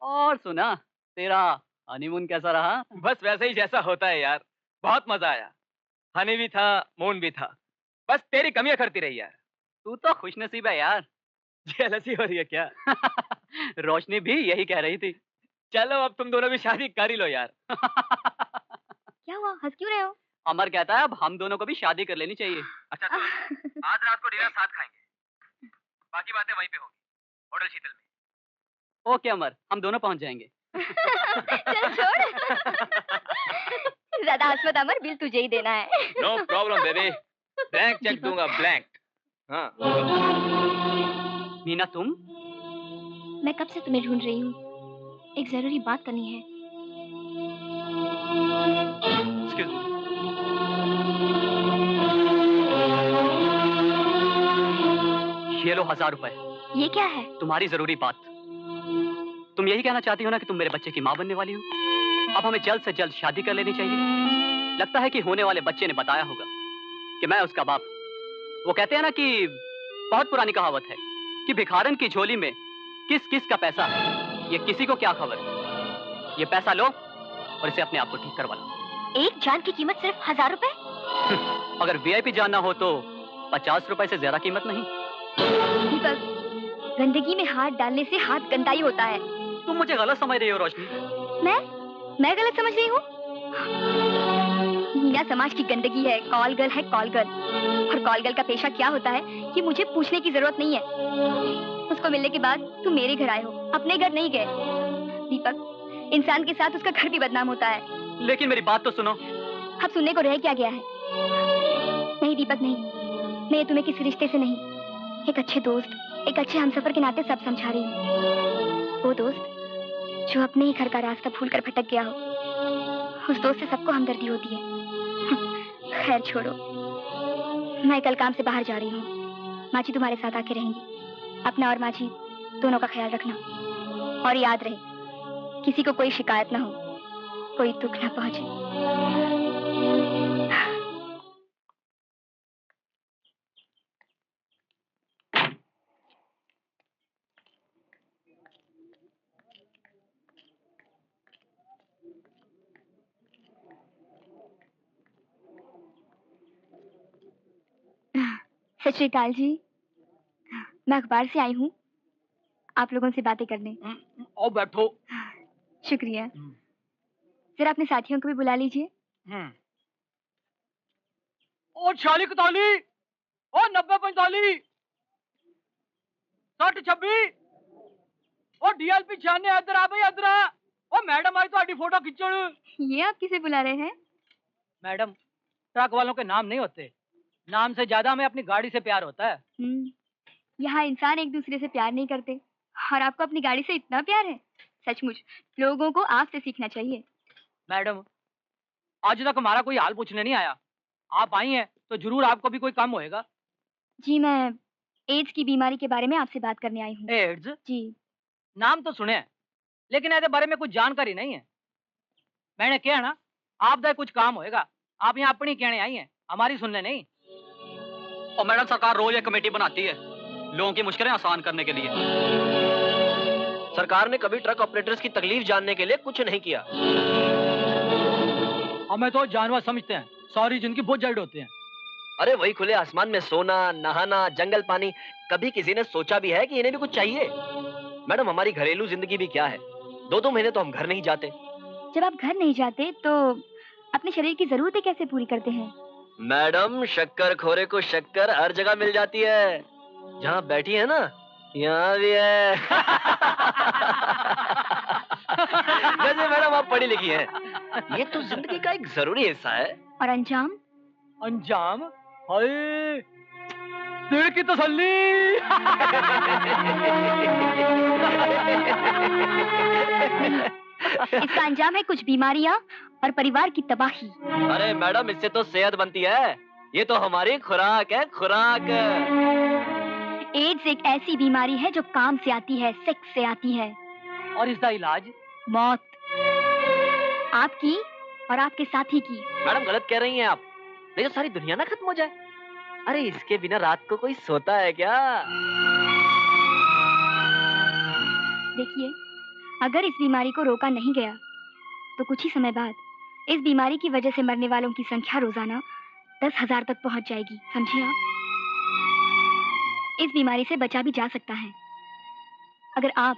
और सुना, तेरा हनीमून कैसा रहा? बस वैसे ही जैसा होता है यार, बहुत मजा आया। हनी भी था, मून भी था, बस तेरी कमियां करती रही यार। तू तो खुशनसीब है यार। जेलसी हो रही है क्या? रोशनी भी यही कह रही थी। चलो अब तुम दोनों भी शादी कर ही लो यार। क्या हुआ, हंस क्यों रहे हो? अमर कहता है अब हम दोनों को भी शादी कर लेनी चाहिए। अच्छा तो आज रात को डिनर साथ खाएंगे, बाकी बातें वहीं पे होगी, होटल शीतल में। ओके अमर, हम दोनों पहुंच जाएंगे। चल छोड़। ज्यादा हंस मत अमर, बिल तुझे ही देना है। No problem baby, blank cheque दूंगा, ब्लैंक। हाँ। मीना तुम? मैं कब से तुम्हें ढूंढ रही हूँ, एक जरूरी बात करनी है। Excuse me. ये लो 1000 रुपए। ये क्या है? तुम्हारी जरूरी बात। तुम यही कहना चाहती हो ना कि तुम मेरे बच्चे की माँ बनने वाली हो? अब हमें जल्द से जल्द शादी कर लेनी चाहिए। लगता है कि होने वाले बच्चे ने बताया होगा कि मैं उसका बाप। वो कहते हैं ना कि बहुत पुरानी कहावत है कि भिखारन की झोली में किस किस का पैसा है, ये किसी को क्या खबर। ये पैसा लो और इसे अपने आप को ठीक करवा लो। एक जान की कीमत सिर्फ 1000 रुपए? अगर वीआईपी जानना हो तो 50 रुपए से ज्यादा कीमत नहीं। दीपक, गंदगी में हाथ डालने से हाथ गंदा ही होता है। तुम मुझे गलत समझ रही हो रोशनी। मैं गलत समझ रही हूँ? मीना समाज की गंदगी है, कॉल गर्ल है कॉल गर्ल। और कॉल गर्ल का पेशा क्या होता है कि मुझे पूछने की जरूरत नहीं है। उसको मिलने के बाद तुम मेरे घर आए हो, अपने घर नहीं गए। दीपक, इंसान के साथ उसका घर भी बदनाम होता है। लेकिन मेरी बात तो सुनो। अब सुनने को रह क्या गया है? नहीं दीपक नहीं, मैं तुम्हें किसी रिश्ते से नहीं, एक अच्छे दोस्त, एक अच्छे हमसफर के नाते सब समझा रही हूँ। वो दोस्त जो अपने ही घर का रास्ता भूलकर भटक गया हो, उस दोस्त से सबको हमदर्दी होती है। खैर छोड़ो, मैं कल काम से बाहर जा रही हूँ। माची तुम्हारे साथ आके रहेंगी। अपना और माची दोनों का ख्याल रखना, और याद रहे किसी को कोई शिकायत ना हो, कोई दुख ना पहुंचे। सत श्री अकाल जी, मैं अखबार से आई हूँ आप लोगों से बातें करने। आओ बैठो। शुक्रिया। जरा अपने साथियों को भी बुला लीजिए। ओ 46 41, ओ 90 45, 60 26, ओ डीएलपी 96 इधर आ भाई, इधर आ। ओ मैडम आई तो फोटो खिंचण। ये आप किसे बुला रहे हैं? मैडम, ट्रक वालों के नाम नहीं होते, नाम से ज्यादा हमें अपनी गाड़ी से प्यार होता है। यहाँ इंसान एक दूसरे से प्यार नहीं करते और आपको अपनी गाड़ी से इतना प्यार है। सचमुच लोगों को आपसे सीखना चाहिए। मैडम, आज तक हमारा कोई हाल पूछने नहीं आया। आप आई हैं तो जरूर आपको भी कोई काम होएगा। जी, मैं एड्स की बीमारी के बारे में आपसे बात करने आई हूँ। एड्स? जी। नाम तो सुने हैं, लेकिन ऐसे बारे में कुछ जानकारी नहीं है। मैंने कहा ना, आपका कुछ काम होएगा। आप यहाँ अपनी कहने आई हैं, हमारी सुनने नहीं। और मैडम, सरकार रोज एक कमेटी बनाती है लोगों की मुश्किलें आसान करने के लिए। सरकार ने कभी ट्रक ऑपरेटर्स की तकलीफ जानने के लिए कुछ नहीं किया। हमें तो जानवर समझते हैं, सारी जिंदगी बहुत जल्द होते हैं। अरे वही खुले आसमान में सोना, नहाना, जंगल पानी, कभी किसी ने सोचा भी है कि इन्हें भी कुछ चाहिए? मैडम, हमारी घरेलू जिंदगी भी क्या है, 2-2 महीने तो हम घर नहीं जाते। जब आप घर नहीं जाते तो अपने शरीर की जरूरतें कैसे पूरी करते हैं? मैडम, शक्कर खोरे को शक्कर हर जगह मिल जाती है। जहाँ बैठी है ना, यहाँ भी है। जैसे मैडम आप पढ़ी लिखी हैं, ये तो जिंदगी का एक जरूरी हिस्सा है। और अंजाम? अंजाम? हाय, दिल की तसल्ली। इसका अंजाम है कुछ बीमारियां और परिवार की तबाही। अरे मैडम, इससे तो सेहत बनती है। ये तो हमारी खुराक है, खुराक। एड्स एक ऐसी बीमारी है जो काम से आती है, सेक्स से आती है। और इसका इलाज? मौत, आपकी और आपके साथी की। मैडम, गलत कह रही हैं आप। नहीं तो सारी दुनिया ना खत्म हो जाए। अरे इसके बिना रात को कोई सोता है क्या? देखिए, अगर इस बीमारी को रोका नहीं गया तो कुछ ही समय बाद इस बीमारी की वजह से मरने वालों की संख्या रोजाना 10,000 तक पहुंच जाएगी। समझे आप? इस बीमारी से बचा भी जा सकता है अगर आप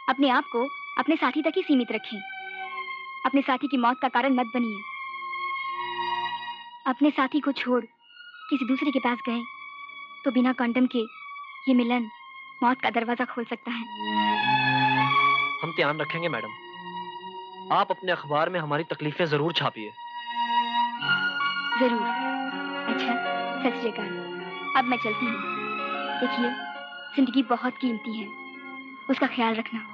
अपने आप को अपने साथी तक ही सीमित रखें। अपने साथी की मौत का कारण मत बनिए। अपने साथी को छोड़ किसी दूसरे के पास गए तो बिना कंडम के ये मिलन मौत का दरवाजा खोल सकता है। हम ध्यान रखेंगे मैडम। आप अपने अखबार में हमारी तकलीफें जरूर छापिए। जरूर। अच्छा, सत श्री अकाल। अब मैं चलती हूँ। देखिए, जिंदगी बहुत कीमती है, उसका ख्याल रखना।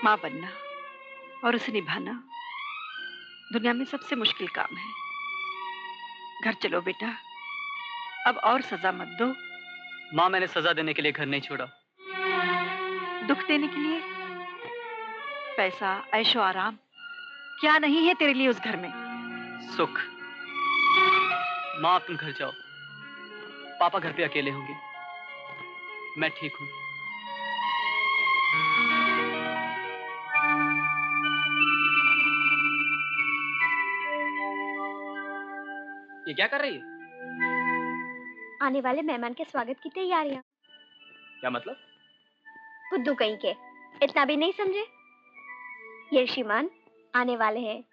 माँ बनना और उसे निभाना दुनिया में सबसे मुश्किल काम है। घर चलो बेटा, अब और सजा मत दो। माँ, मैंने सजा देने के लिए घर नहीं छोड़ा। दुख देने के लिए? पैसा, ऐशो आराम क्या नहीं है तेरे लिए उस घर में? सुख। माँ, तुम घर जाओ, पापा घर पे अकेले होंगे। मैं ठीक हूँ। ये क्या कर रही है? आने वाले मेहमान के स्वागत की तैयारियां। क्या मतलब? बुद्धू कहीं के, इतना भी नहीं समझे? ये श्रीमान आने वाले हैं।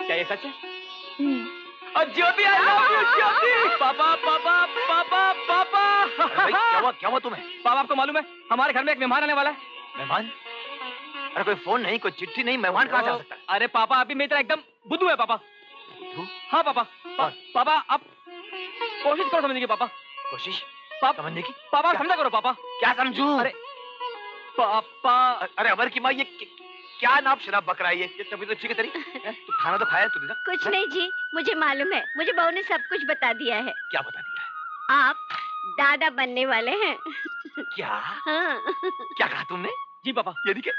क्या ये सच है? ज्योति, आई लव यू ज्योति। पापा पापा पापा पापा। भाई, क्या हुआ तुम्हें? पापा, आपको मालूम है हमारे घर में एक मेहमान आने वाला है। मेहमान? अरे कोई फोन नहीं, कोई चिट्ठी नहीं, मेहमान कहाँ से आ सकता है? अरे पापा, अभी मेरी तरह एकदम बुद्धू है पापा। हाँ पापा। पापा, आप कोशिश करो समझने की। पापा, कोशिश पापा समझने की? पापा, समझा करो पापा। क्या समझू? अरे पापा, अरे अमर की माँ, ये क्या नाम शराब बक रहा है? ये तभी तो ठीक है तेरी। तू खाना तो खाया तूने ना? कुछ नहीं जी, मुझे मालूम है। मुझे बहू ने सब कुछ बता दिया है। क्या बता दिया है? आप दादा बनने वाले हैं। क्या? हाँ। क्या कहा तुमने? जी पापा। ये दिखे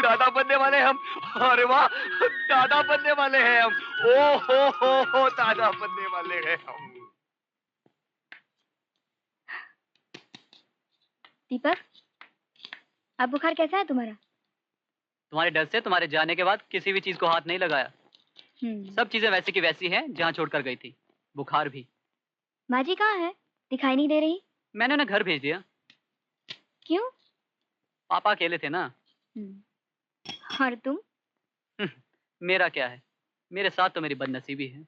दादा बनने वाले हम। अरे वाह, दादा बनने वाले हैं हम। ओ दादा बनने वाले हैं हम। दीपक, अब बुखार कैसा है तुम्हारा? तुम्हारे डर से तुम्हारे जाने के बाद किसी भी चीज को हाथ नहीं लगाया। सब चीजें वैसी की वैसी हैं जहाँ छोड़कर गई थी, बुखार भी। माँ जी कहाँ है? दिखाई नहीं दे रही। मैंने उन्हें घर भेज दिया। क्यों? पापा अकेले थे ना। और तुम? मेरा क्या है, मेरे साथ तो मेरी बदनसीबी है।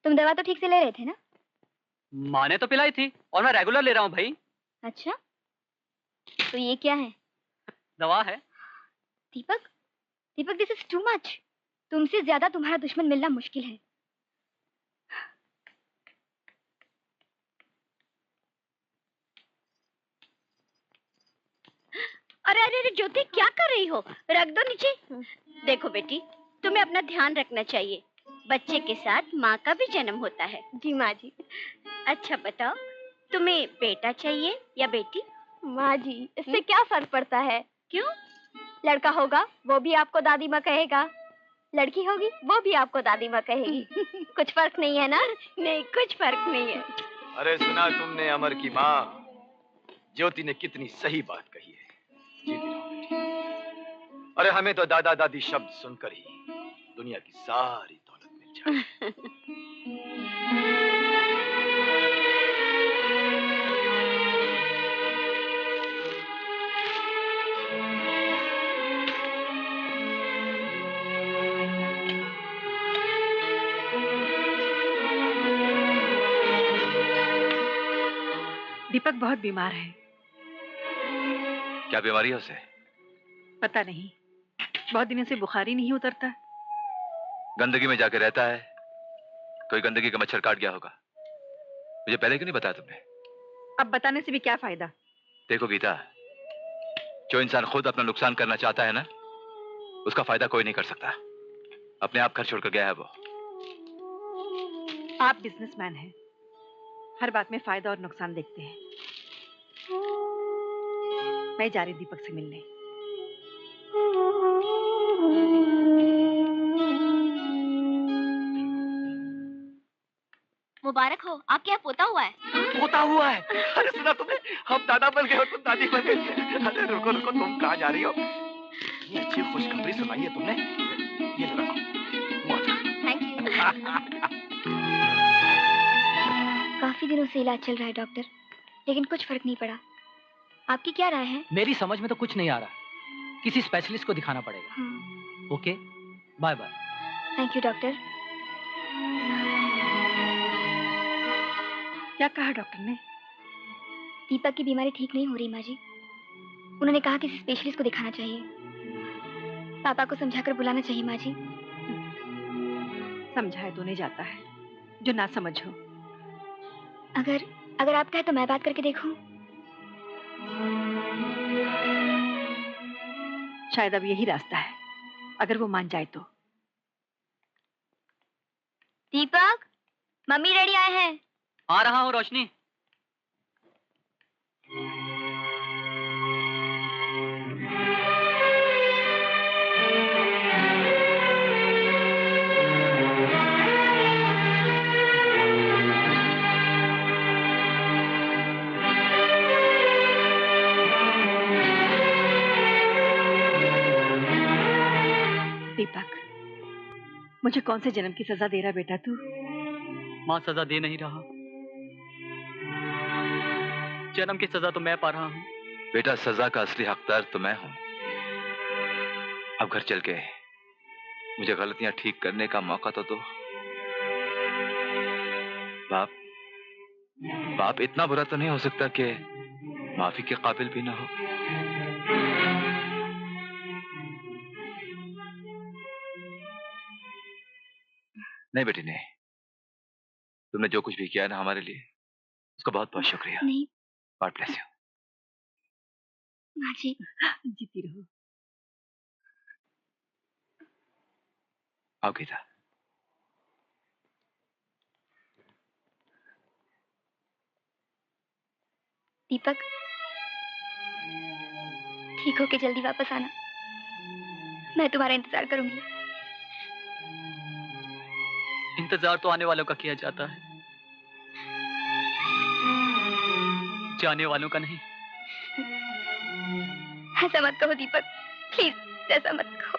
तुम दवा तो ठीक से ले रहे थे ना? माँ ने तो पिलाई थी और मैं रेगुलर ले रहा हूँ भाई। अच्छा, तो ये क्या है? दवा है। दीपक, दीपक, दिस इज टू मच। तुमसे ज्यादा तुम्हारा दुश्मन मिलना मुश्किल है। अरे अरे अरे ज्योति, क्या कर रही हो? रख दो नीचे। देखो बेटी, तुम्हें अपना ध्यान रखना चाहिए। बच्चे के साथ माँ का भी जन्म होता है। जी माँ जी। अच्छा बताओ, तुम्हें बेटा चाहिए या बेटी? माँ जी, इससे क्या फर्क पड़ता है? क्यों? लड़का होगा वो भी आपको दादी माँ कहेगा, लड़की होगी वो भी आपको दादी माँ कहेगी। कुछ फर्क नहीं है ना? नहीं, कुछ फर्क नहीं है। अरे सुना तुमने अमर की माँ, ज्योति ने कितनी सही बात कही है। जीती रहो बेटी। अरे हमें तो दादा दादी शब्द सुनकर ही दुनिया की सारी दौलत मिल जाए। दीपक बहुत बीमार है। क्या बीमारी है उसे? पता नहीं, बहुत दिनों से बुखार ही नहीं उतरता। गंदगी में जाके रहता है, कोई गंदगी का मच्छर काट गया होगा। मुझे पहले क्यों नहीं बताया तुमने? अब बताने से भी क्या फायदा? देखो गीता, जो इंसान खुद अपना नुकसान करना चाहता है ना, उसका फायदा कोई नहीं कर सकता। अपने आप घर छोड़कर गया है वो। आप बिजनेसमैन हैं, हर बात में फायदा और नुकसान देखते हैं। मैं जा रही दीपक से मिलने। मुबारक हो, आपके यहाँ पोता हुआ है। पोता हुआ है? अरे सुना तुमने, हम दादा बन गए और तुम दादी बन गई। अरे रुको रुको, तुम कहाँ जा रही हो? ये अच्छी खुशखबरी सुनाई है तुमने। ये लो रखो। Thank you. काफी दिनों से इलाज चल रहा है डॉक्टर, लेकिन कुछ फर्क नहीं पड़ा। आपकी क्या राय है? मेरी समझ में तो कुछ नहीं आ रहा, किसी स्पेशलिस्ट को दिखाना पड़ेगा। Okay, bye bye. Thank you doctor. क्या कहा डॉक्टर ने? दीपक की बीमारी ठीक नहीं हो रही माँ जी। उन्होंने कहा किसी स्पेशलिस्ट को दिखाना चाहिए। पापा को समझाकर बुलाना चाहिए माँ जी। समझाए तो नहीं जाता है, जो ना समझ हो। अगर आप कहे तो मैं बात करके देखूं। शायद अब यही रास्ता है, अगर वो मान जाए तो। दीपक, मम्मी डैडी आए हैं। आ रहा हूँ रोशनी। दीपक, मुझे कौन से जन्म की सजा दे रहा बेटा तू? माँ सजा दे नहीं रहा, जन्म की सजा तो मैं पा रहा हूँ। बेटा, सजा का असली हकदार तो मैं हूं। अब घर चल के मुझे गलतियां ठीक करने का मौका तो दो। बाप इतना बुरा तो नहीं हो सकता कि माफी के काबिल भी ना हो। नहीं बेटी नहीं, तुमने जो कुछ भी किया ना हमारे लिए, उसका बहुत बहुत शुक्रिया। नहीं, गॉड ब्लेस यू। माँ जी। जीती रहो। आओ गीता। दीपक, ठीक हो के जल्दी वापस आना, मैं तुम्हारा इंतजार करूंगी। इंतजार तो आने वालों का किया जाता है, जाने वालों का नहीं। ऐसा मत कहो दीपक, प्लीज ऐसा मत कहो।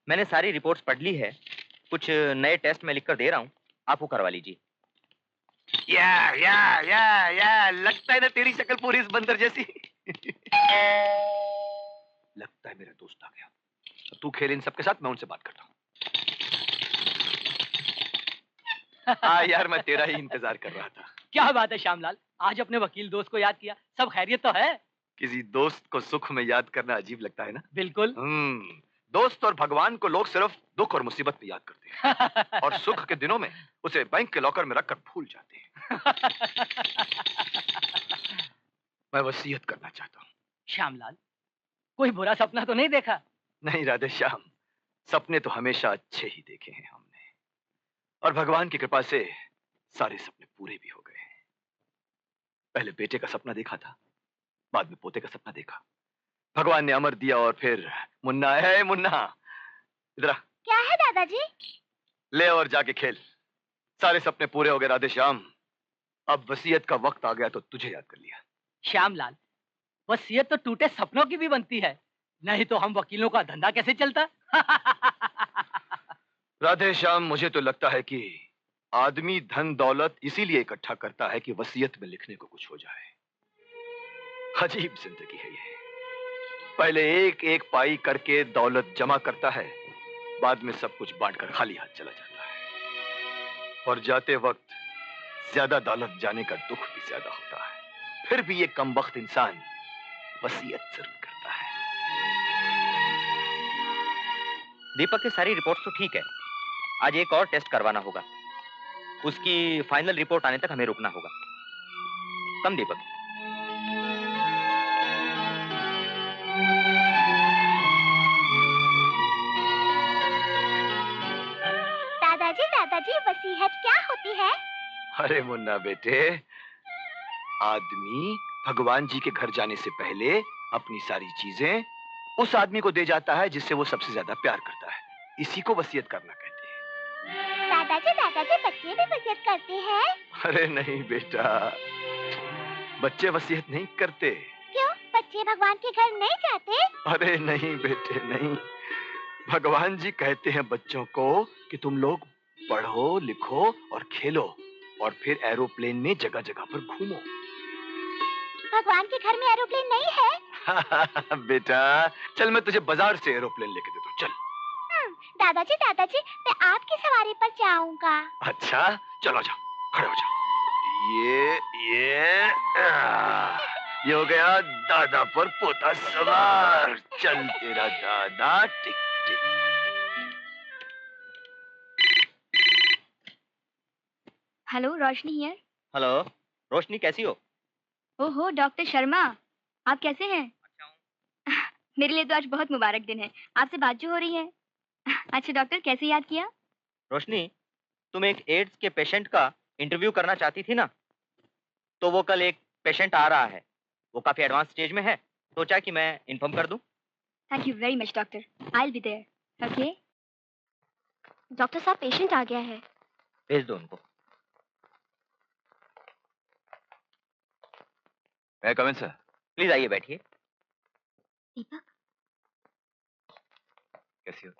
मैंने सारी रिपोर्ट्स पढ़ ली है, कुछ नए टेस्ट मैं लिखकर दे रहा हूँ, आप वो करवा लीजिए। या लगता है ना तेरी शक्ल पूरी इस बंदर जैसी। लगता है मेरा दोस्त आ गया। तू खेल इन सबके साथ, मैं उनसे बात करता हूँ। हाँ यार, मैं तेरा ही इंतजार कर रहा था। क्या बात है श्यामलाल, आज अपने वकील दोस्त को याद किया, सब खैरियत तो है? किसी दोस्त को सुख में याद करना अजीब लगता है ना? बिल्कुल। दोस्त और भगवान को लोग सिर्फ दुख और मुसीबत में याद करते हैं और सुख के दिनों में उसे बैंक के लॉकर में रखकर भूल जाते हैं। मैं वसीयत करना चाहता हूँ। श्यामलाल, कोई बुरा सपना तो नहीं देखा? नहीं राधे श्याम, सपने तो हमेशा अच्छे ही देखे हैं हमने, और भगवान की कृपा से सारे सपने पूरे भी हो गए। पहले बेटे का सपना देखा था, बाद में पोते का सपना देखा, भगवान ने अमर दिया, और फिर मुन्ना है। मुन्ना इधर आ। क्या है दादाजी? ले और जाके खेल। सारे सपने पूरे हो गए राधे श्याम, अब वसीयत का वक्त आ गया तो तुझे याद कर लिया। श्यामलाल, वसीयत तो टूटे सपनों की भी बनती है, नहीं तो हम वकीलों का धंधा कैसे चलता? राधे श्याम, मुझे तो लगता है कि आदमी धन दौलत इसीलिए इकट्ठा करता है कि वसीयत में लिखने को कुछ हो जाए। अजीब जिंदगी है ये। पहले एक एक पाई करके दौलत जमा करता है, बाद में सब कुछ बांटकर खाली हाथ चला जाता है, और जाते वक्त ज्यादा दौलत जाने का दुख भी ज्यादा होता है। फिर भी ये कमबख्त इंसान वसीयत जरूर करता है। दीपक की सारी रिपोर्ट्स तो ठीक है, आज एक और टेस्ट करवाना होगा, उसकी फाइनल रिपोर्ट आने तक हमें रुकना होगा। कम दीपक। दादाजी, वसीयत क्या होती है? अरे मुन्ना बेटे, आदमी भगवान जी के घर जाने से पहले अपनी सारी चीजें उस आदमी को दे जाता है जिससे वो सबसे ज्यादा प्यार करता है। इसी को वसीयत करना कहते हैं। दादाजी, बच्चे भी वसीयत करते हैं? अरे नहीं बेटा, बच्चे वसीयत नहीं करते। क्यों? बच्चे भगवान के घर नहीं जाते? अरे नहीं बेटे नहीं, भगवान जी कहते हैं बच्चों को कि तुम लोग पढ़ो लिखो और खेलो, और फिर एरोप्लेन में जगह जगह पर घूमो। भगवान के घर में एरोप्लेन नहीं है? बेटा चल, मैं तुझे बाजार से एरोप्लेन लेके देता हूँ, चल। दादाजी, मैं आपकी सवारी पर जाऊंगा। अच्छा चलो, जाओ, खड़े हो जाओ। ये हो गया दादा पर पोता सवार। चल तेरा दादा टिक टिक। Hello, Roshni here. Hello Roshni, कैसी हो? ओहो डॉक्टर शर्मा, आप कैसे हैं? अच्छा हूँ। मेरे लिए तो आज बहुत मुबारक दिन है, आपसे बात जो हो रही है। अच्छा डॉक्टर, कैसे याद किया? रोशनी, तुम एक एड्स के पेशेंट का इंटरव्यू करना चाहती थी ना, तो वो कल एक पेशेंट आ रहा है, वो काफी एडवांस स्टेज में है, सोचा कि मैं इन्फॉर्म कर दूं। Thank you very much doctor, I will be there. Okay doctor साहब, पेशेंट आ गया है। भेज दो उनको। मैं कम इन सर? प्लीज आइए, बैठिए। दीपक, कैसी हो?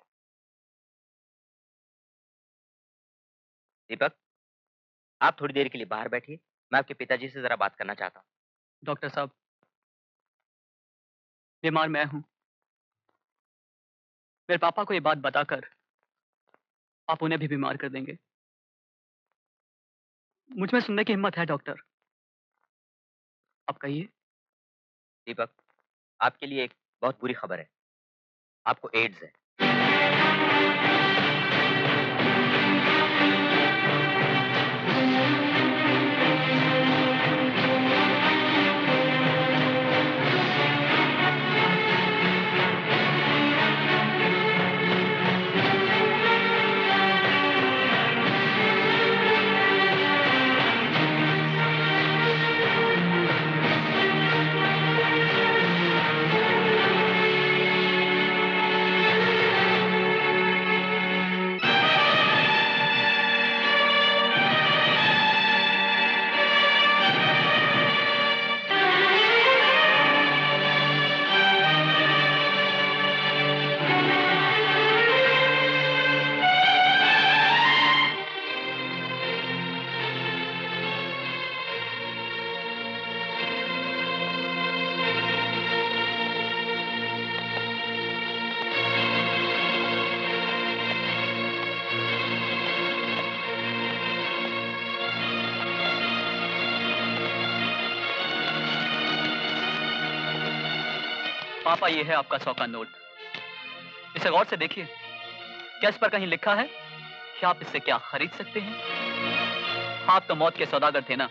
दीपक, आप थोड़ी देर के लिए बाहर बैठिए, मैं आपके पिताजी से जरा बात करना चाहता हूँ। डॉक्टर साहब, बीमार मैं हूं, मेरे पापा को ये बात बताकर आप उन्हें भी बीमार कर देंगे। मुझ में सुनने की हिम्मत है डॉक्टर, आप कहिए। दीपक, आपके लिए एक बहुत बुरी खबर है, आपको एड्स है। पापा, ये है आपका 100 का नोट। इसे गौर से देखिए। क्या इस पर कहीं लिखा है कि आप इससे क्या खरीद सकते हैं? आप तो मौत के सौदागर थे ना,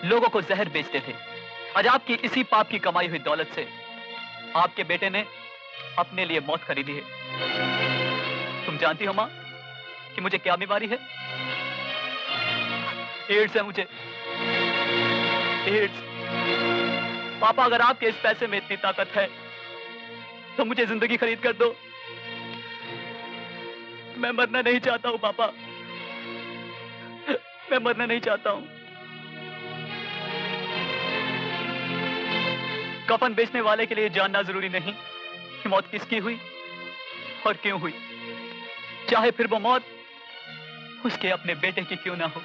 लोगों को जहर बेचते थे। आज आपकी इसी पाप की कमाई हुई दौलत से आपके बेटे ने अपने लिए मौत खरीदी है। तुम जानती हो माँ कि मुझे क्या बीमारी है? एड्स है मुझे, एड्स। पापा, अगर आपके इस पैसे में इतनी ताकत है तो मुझे जिंदगी खरीद कर दो। मैं मरना नहीं चाहता हूं पापा, मैं मरना नहीं चाहता हूं। कफन बेचने वाले के लिए जानना जरूरी नहीं कि मौत किसकी हुई और क्यों हुई, चाहे फिर वो मौत उसके अपने बेटे की क्यों ना हो।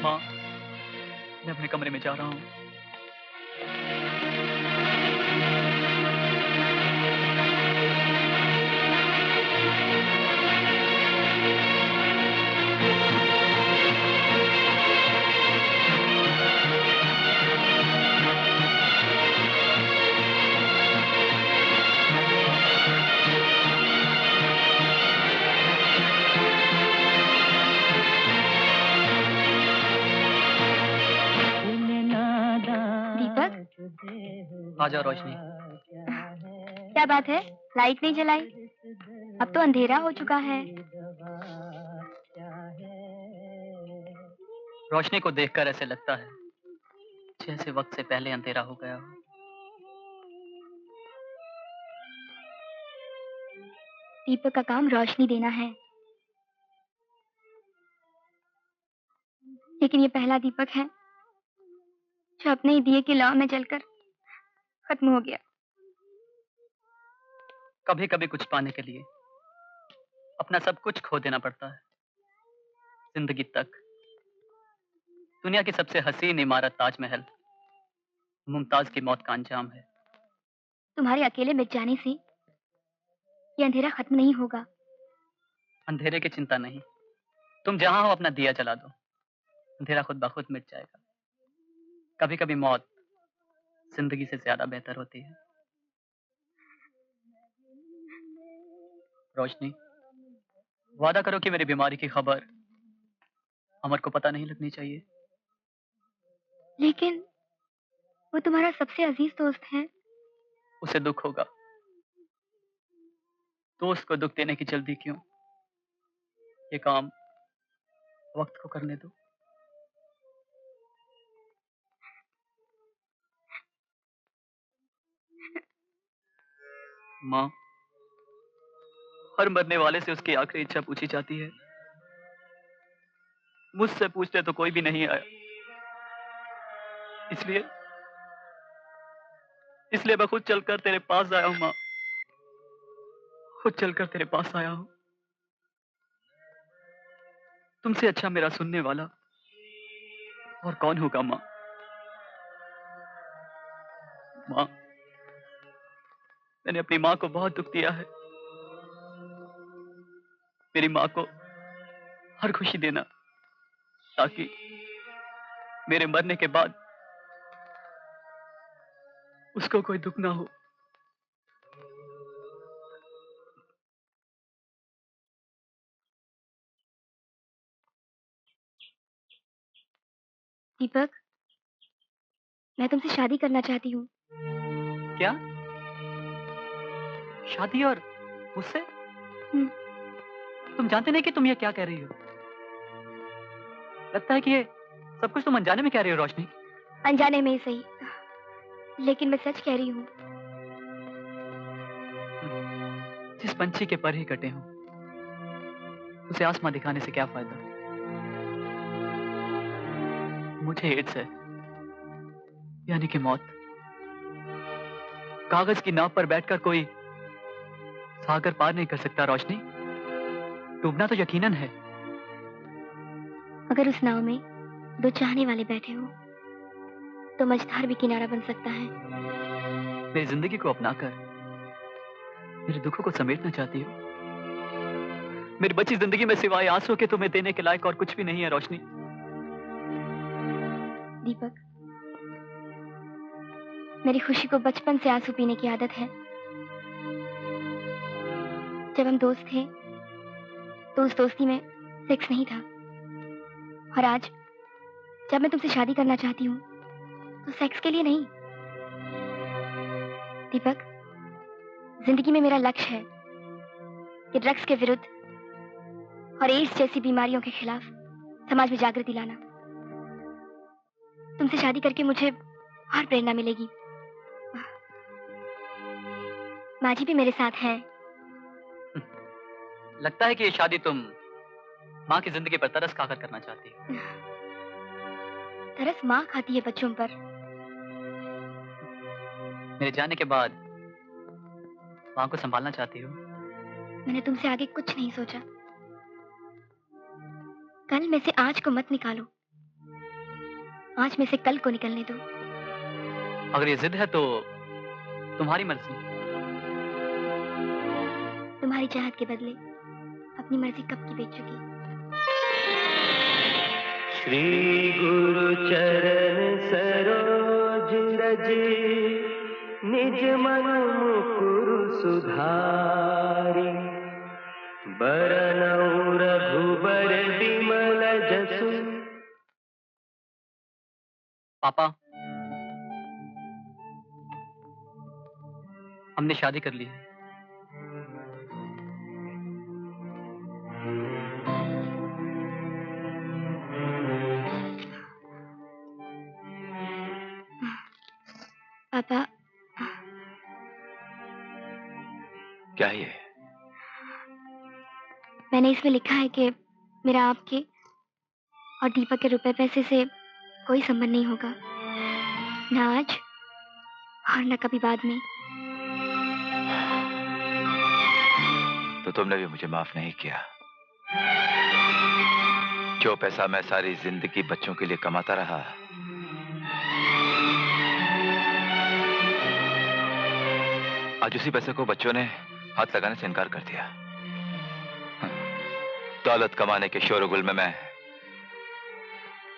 माँ, मैं अपने कमरे में जा रहा हूं। आ जाओ रोशनी। क्या बात है, लाइट नहीं जलाई? अब तो अंधेरा हो चुका है। रोशनी को देखकर ऐसे लगता है जैसे वक्त से पहले अंधेरा हो गया हो। दीपक का काम रोशनी देना है, लेकिन ये पहला दीपक है जो अपने ही दिए की लौ में जलकर खत्म हो गया। कभी कभी कुछ पाने के लिए अपना सब कुछ खो देना पड़ता है। जिंदगी तक। दुनिया की सबसे हसीन इमारत ताजमहल मुमताज की मौत का अंजाम है। तुम्हारे अकेले मिट जाने से ये अंधेरा खत्म नहीं होगा। अंधेरे की चिंता नहीं, तुम जहां हो अपना दिया जला दो, अंधेरा खुद ब खुद मिट जाएगा। कभी कभी मौत जिंदगी से ज्यादा बेहतर होती है। रोशनी, वादा करो कि मेरी बीमारी की खबर अमर को पता नहीं लगनी चाहिए। लेकिन वो तुम्हारा सबसे अजीज दोस्त है। उसे दुख होगा। दोस्त को दुख देने की जल्दी क्यों? ये काम वक्त को करने दो। माँ, हर मरने वाले से उसकी आखिरी इच्छा पूछी जाती है। मुझसे पूछते तो कोई भी नहीं आया। इसलिए मैं खुद चलकर तेरे पास आया हूं माँ, खुद चलकर तेरे पास आया हूं। तुमसे अच्छा मेरा सुनने वाला और कौन होगा माँ? माँ, मैंने अपनी माँ को बहुत दुख दिया है। मेरी माँ को हर खुशी देना ताकि मेरे मरने के बाद उसको कोई दुख ना हो। दीपक, मैं तुमसे शादी करना चाहती हूँ। क्या? शादी और मुझसे? तुम जानते नहीं कि तुम ये क्या कह रही हो? लगता है कि ये सब कुछ तुम अनजाने में कह रही हो रोशनी। अनजाने में ही सही, लेकिन मैं सच कह रही हूँ। जिस पंछी के पर ही कटे हों, उसे आसमां दिखाने से क्या फायदा? मुझे एड्स है, यानी कि मौत। कागज की नाव पर बैठकर कोई सागर पार नहीं कर सकता रोशनी। डूबना तो यकीनन है। अगर उस नाव में दो चाहने वाले बैठे हो तो मझधार भी किनारा बन सकता है। मेरी जिंदगी को अपनाकर मेरे दुखों को समेटना चाहती हो? मेरी बची जिंदगी में सिवाय आंसू के तुम्हें देने के लायक और कुछ भी नहीं है रोशनी। दीपक, मेरी खुशी को बचपन से आंसू पीने की आदत है। जब हम दोस्त थे तो उस दोस्ती में सेक्स नहीं था, और आज जब मैं तुमसे शादी करना चाहती हूँ तो सेक्स के लिए नहीं। दीपक, जिंदगी में मेरा लक्ष्य है कि ड्रग्स के विरुद्ध और एड्स जैसी बीमारियों के खिलाफ समाज में जागृति लाना। तुमसे शादी करके मुझे और प्रेरणा मिलेगी। माँ जी भी मेरे साथ हैं। लगता है कि ये शादी तुम माँ की जिंदगी पर तरस खाकर करना चाहती हो। तरस माँ खाती है बच्चों पर। मेरे जाने के बाद माँ को संभालना चाहती हो। मैंने तुमसे आगे कुछ नहीं सोचा। कल में से आज को मत निकालो, आज में से कल को निकलने दो। अगर ये जिद है तो तुम्हारी मर्जी। तुम्हारी चाहत के बदले अपनी मर्जी कब की बेच चुकी। श्री गुरु चरण सरोज रज निज मन मुकुर सुधारी बरनउँ रघुबर बिमल जसु। पापा, हमने शादी कर ली है। पापा, क्या है ये? मैंने इसमें लिखा है कि मेरा आपके और दीपक के रुपए पैसे से कोई संबंध नहीं होगा, ना आज और न कभी बाद में। तो तुमने भी मुझे माफ नहीं किया। जो पैसा मैं सारी जिंदगी बच्चों के लिए कमाता रहा, आज उसी पैसे को बच्चों ने हाथ लगाने से इनकार कर दिया। दौलत कमाने के शोरगुल में मैं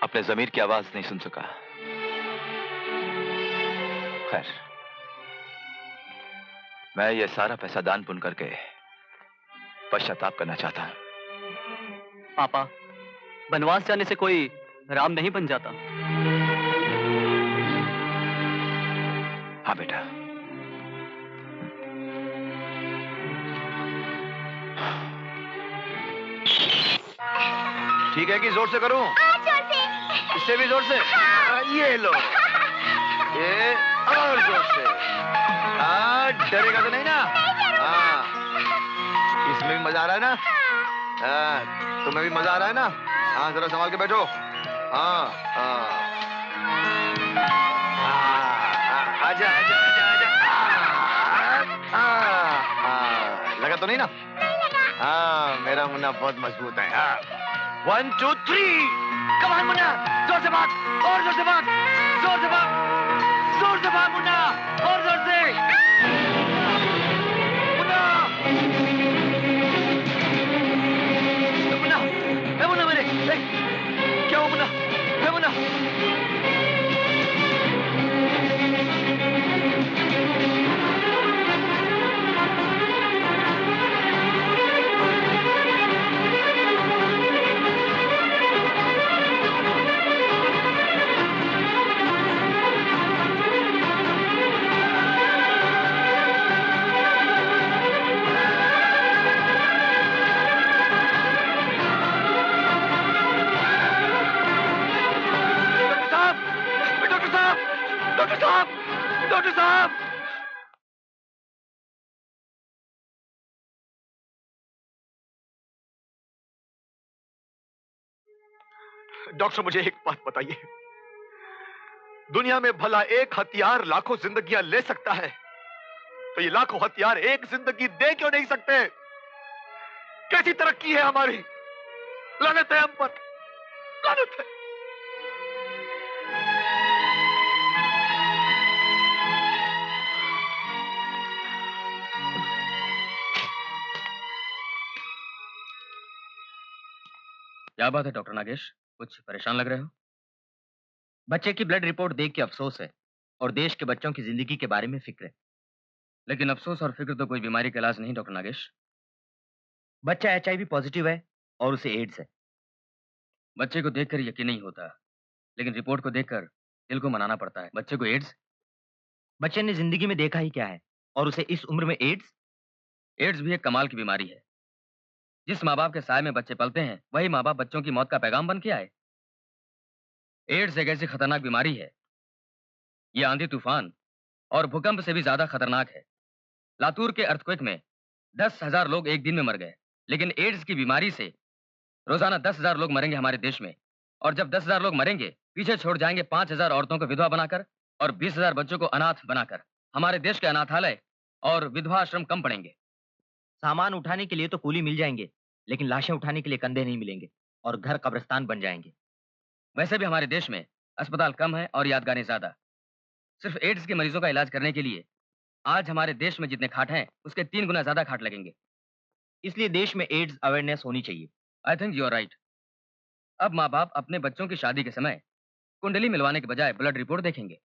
अपने ज़मीर की आवाज नहीं सुन सका। खैर, मैं ये सारा पैसा दान पुण्य करके पश्चाताप करना चाहता हूं। पापा, वनवास जाने से कोई राम नहीं बन जाता। हाँ बेटा, ठीक है कि जोर से करूं? जोर से। इससे भी जोर से? ये लो, ये और जोर से। डरेगा तो नहीं ना? हाँ, इसमें भी मजा आ रहा है ना? तुम्हें भी मजा आ रहा है ना? हाँ, जरा संभाल के बैठो। हाँ हाँ, आजा आजा आजा आजा। लगा तो नहीं ना? हाँ, मेरा मुन्ना बहुत मजबूत है। हाँ, 1 2 3, कम ऑन मुन्ना, जोर से भाग, और जोर से भाग, जोर से भाग, जोर से भाग मुन्ना, और जोर से। मुन्ना, मुन्ना, ए मुन्ना मेरे, क्या हुआ मुन्ना? ए मुन्ना। डॉक्टर साहब! डॉक्टर, मुझे एक बात बताइए, दुनिया में भला एक हथियार लाखों जिंदगियां ले सकता है, तो ये लाखों हथियार एक जिंदगी दे क्यों नहीं सकते? कैसी तरक्की है हमारी! लानत है हम पर, लानत है। क्या बात है डॉक्टर नागेश, कुछ परेशान लग रहे हो? बच्चे की ब्लड रिपोर्ट देख के अफसोस है और देश के बच्चों की जिंदगी के बारे में फिक्र है। लेकिन अफसोस और फिक्र तो कोई बीमारी का इलाज नहीं डॉक्टर नागेश। बच्चा HIV पॉजिटिव है और उसे एड्स है। बच्चे को देखकर यकीन नहीं होता, लेकिन रिपोर्ट को देखकर दिल को मनाना पड़ता है। बच्चे को एड्स? बच्चे ने जिंदगी में देखा ही क्या है और उसे इस उम्र में एड्स? एड्स भी एक कमाल की बीमारी है। जिस माँ बाप के साय में बच्चे पलते हैं, वही माँ बाप बच्चों की मौत का पैगाम बन के आए। एड्स एक ऐसी खतरनाक बीमारी है, ये आंधी तूफान और भूकंप से भी ज्यादा खतरनाक है। लातूर के अर्थक्वेक में 10,000 लोग एक दिन में मर गए, लेकिन एड्स की बीमारी से रोजाना 10,000 लोग मरेंगे हमारे देश में। और जब 10,000 लोग मरेंगे, पीछे छोड़ जाएंगे 5,000 औरतों को विधवा बनाकर और 20,000 बच्चों को अनाथ बनाकर। हमारे देश के अनाथालय और विधवा आश्रम कम पड़ेंगे। सामान उठाने के लिए तो कूली मिल जाएंगे, लेकिन लाशें उठाने के लिए कंधे नहीं मिलेंगे और घर कब्रिस्तान बन जाएंगे। वैसे भी हमारे देश में अस्पताल कम है और यादगारें ज्यादा। सिर्फ एड्स के मरीजों का इलाज करने के लिए आज हमारे देश में जितने खाट हैं, उसके 3 गुना ज्यादा खाट लगेंगे। इसलिए देश में एड्स अवेयरनेस होनी चाहिए। I think you are right. अब माँ बाप अपने बच्चों की शादी के समय कुंडली मिलवाने के बजाय ब्लड रिपोर्ट देखेंगे।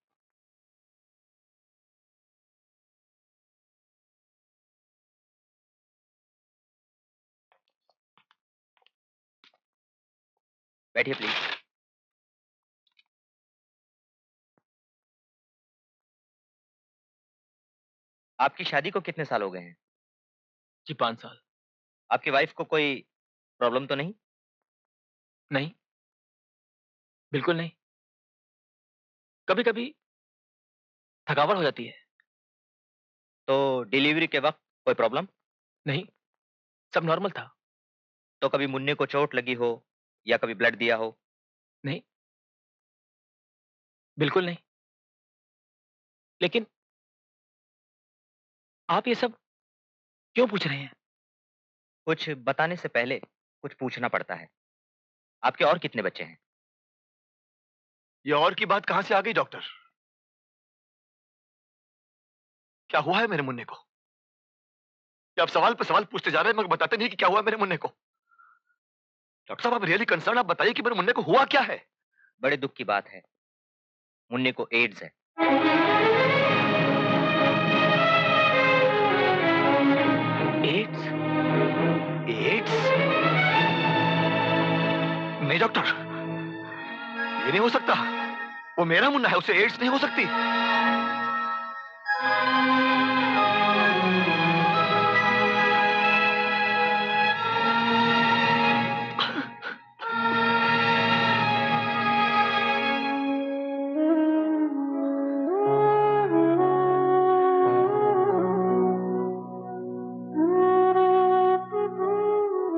बैठिए प्लीज। आपकी शादी को कितने साल हो गए हैं? जी 5 साल। आपकी वाइफ को कोई प्रॉब्लम तो नहीं? नहीं, बिल्कुल नहीं। कभी कभी थकावट हो जाती है। तो डिलीवरी के वक्त कोई प्रॉब्लम? नहीं, सब नॉर्मल था। तो कभी मुन्ने को चोट लगी हो या कभी ब्लड दिया हो? नहीं, बिल्कुल नहीं। लेकिन आप ये सब क्यों पूछ रहे हैं? कुछ बताने से पहले कुछ पूछना पड़ता है। आपके और कितने बच्चे हैं? ये और की बात कहां से आ गई डॉक्टर? क्या हुआ है मेरे मुन्ने को? क्या आप सवाल पे सवाल पूछते जा रहे हैं मगर बताते नहीं कि क्या हुआ मेरे मुन्ने को? डॉक्टर साहब, आप रियली कंसर्न, आप बताइए कि मेरे मुन्ने को हुआ क्या है? बड़े दुख की बात है, मुन्ने को एड्स है। एड्स? एड्स? नहीं डॉक्टर, ये नहीं हो सकता। वो मेरा मुन्ना है, उसे एड्स नहीं हो सकती।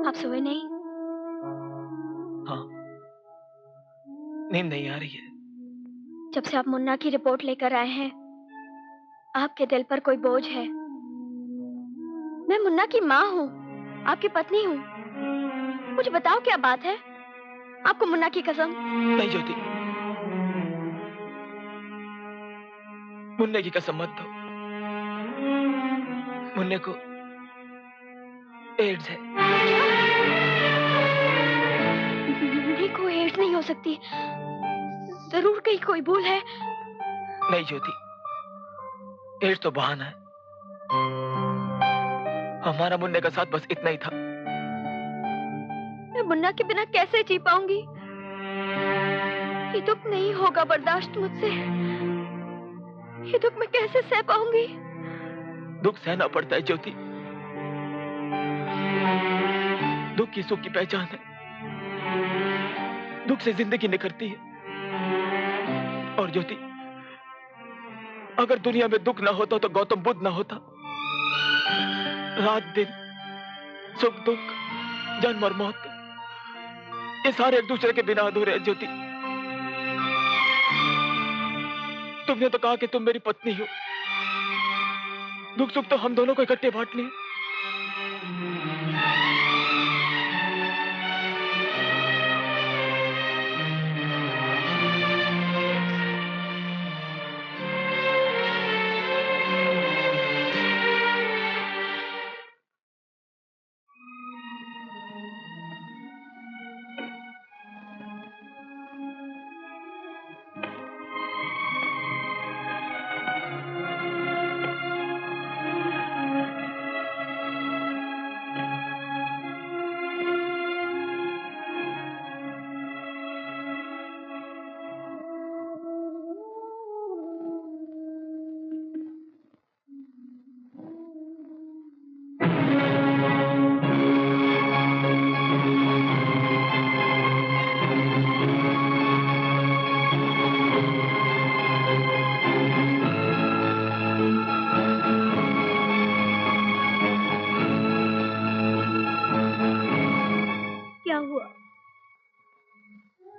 आप सोए नहीं? हाँ, नींद नहीं आ रही है। जब से आप मुन्ना की रिपोर्ट लेकर आए हैं, आपके दिल पर कोई बोझ है। मैं मुन्ना की माँ हूँ, आपकी पत्नी हूँ। मुझे बताओ क्या बात है? आपको मुन्ना की कसम? नहीं ज्योति, मुन्ने की कसम मत दो। मुन्ने को एड्स है। मुन्ने को एड्स नहीं हो सकती। जरूर कहीं कोई भूल है। नहीं ज्योति, एड्स तो बहाना है। हमारा मुन्ने का साथ बस इतना ही था। मैं मुन्ना के बिना कैसे जी पाऊंगी? ये दुख नहीं होगा बर्दाश्त मुझसे। ये दुख मैं कैसे सह पाऊंगी? दुख सहना पड़ता है ज्योति। दुख की सुख की पहचान है। दुख से जिंदगी निखरती है। और ज्योति, अगर दुनिया में दुख ना होता तो गौतम बुद्ध ना होता। रात दिन, सुख दुख, जन्म और मौत, ये सारे एक दूसरे के बिना अधूरे हैं ज्योति। तुमने तो कहा कि तुम मेरी पत्नी हो। दुख सुख तो हम दोनों को इकट्ठे बांट लिए।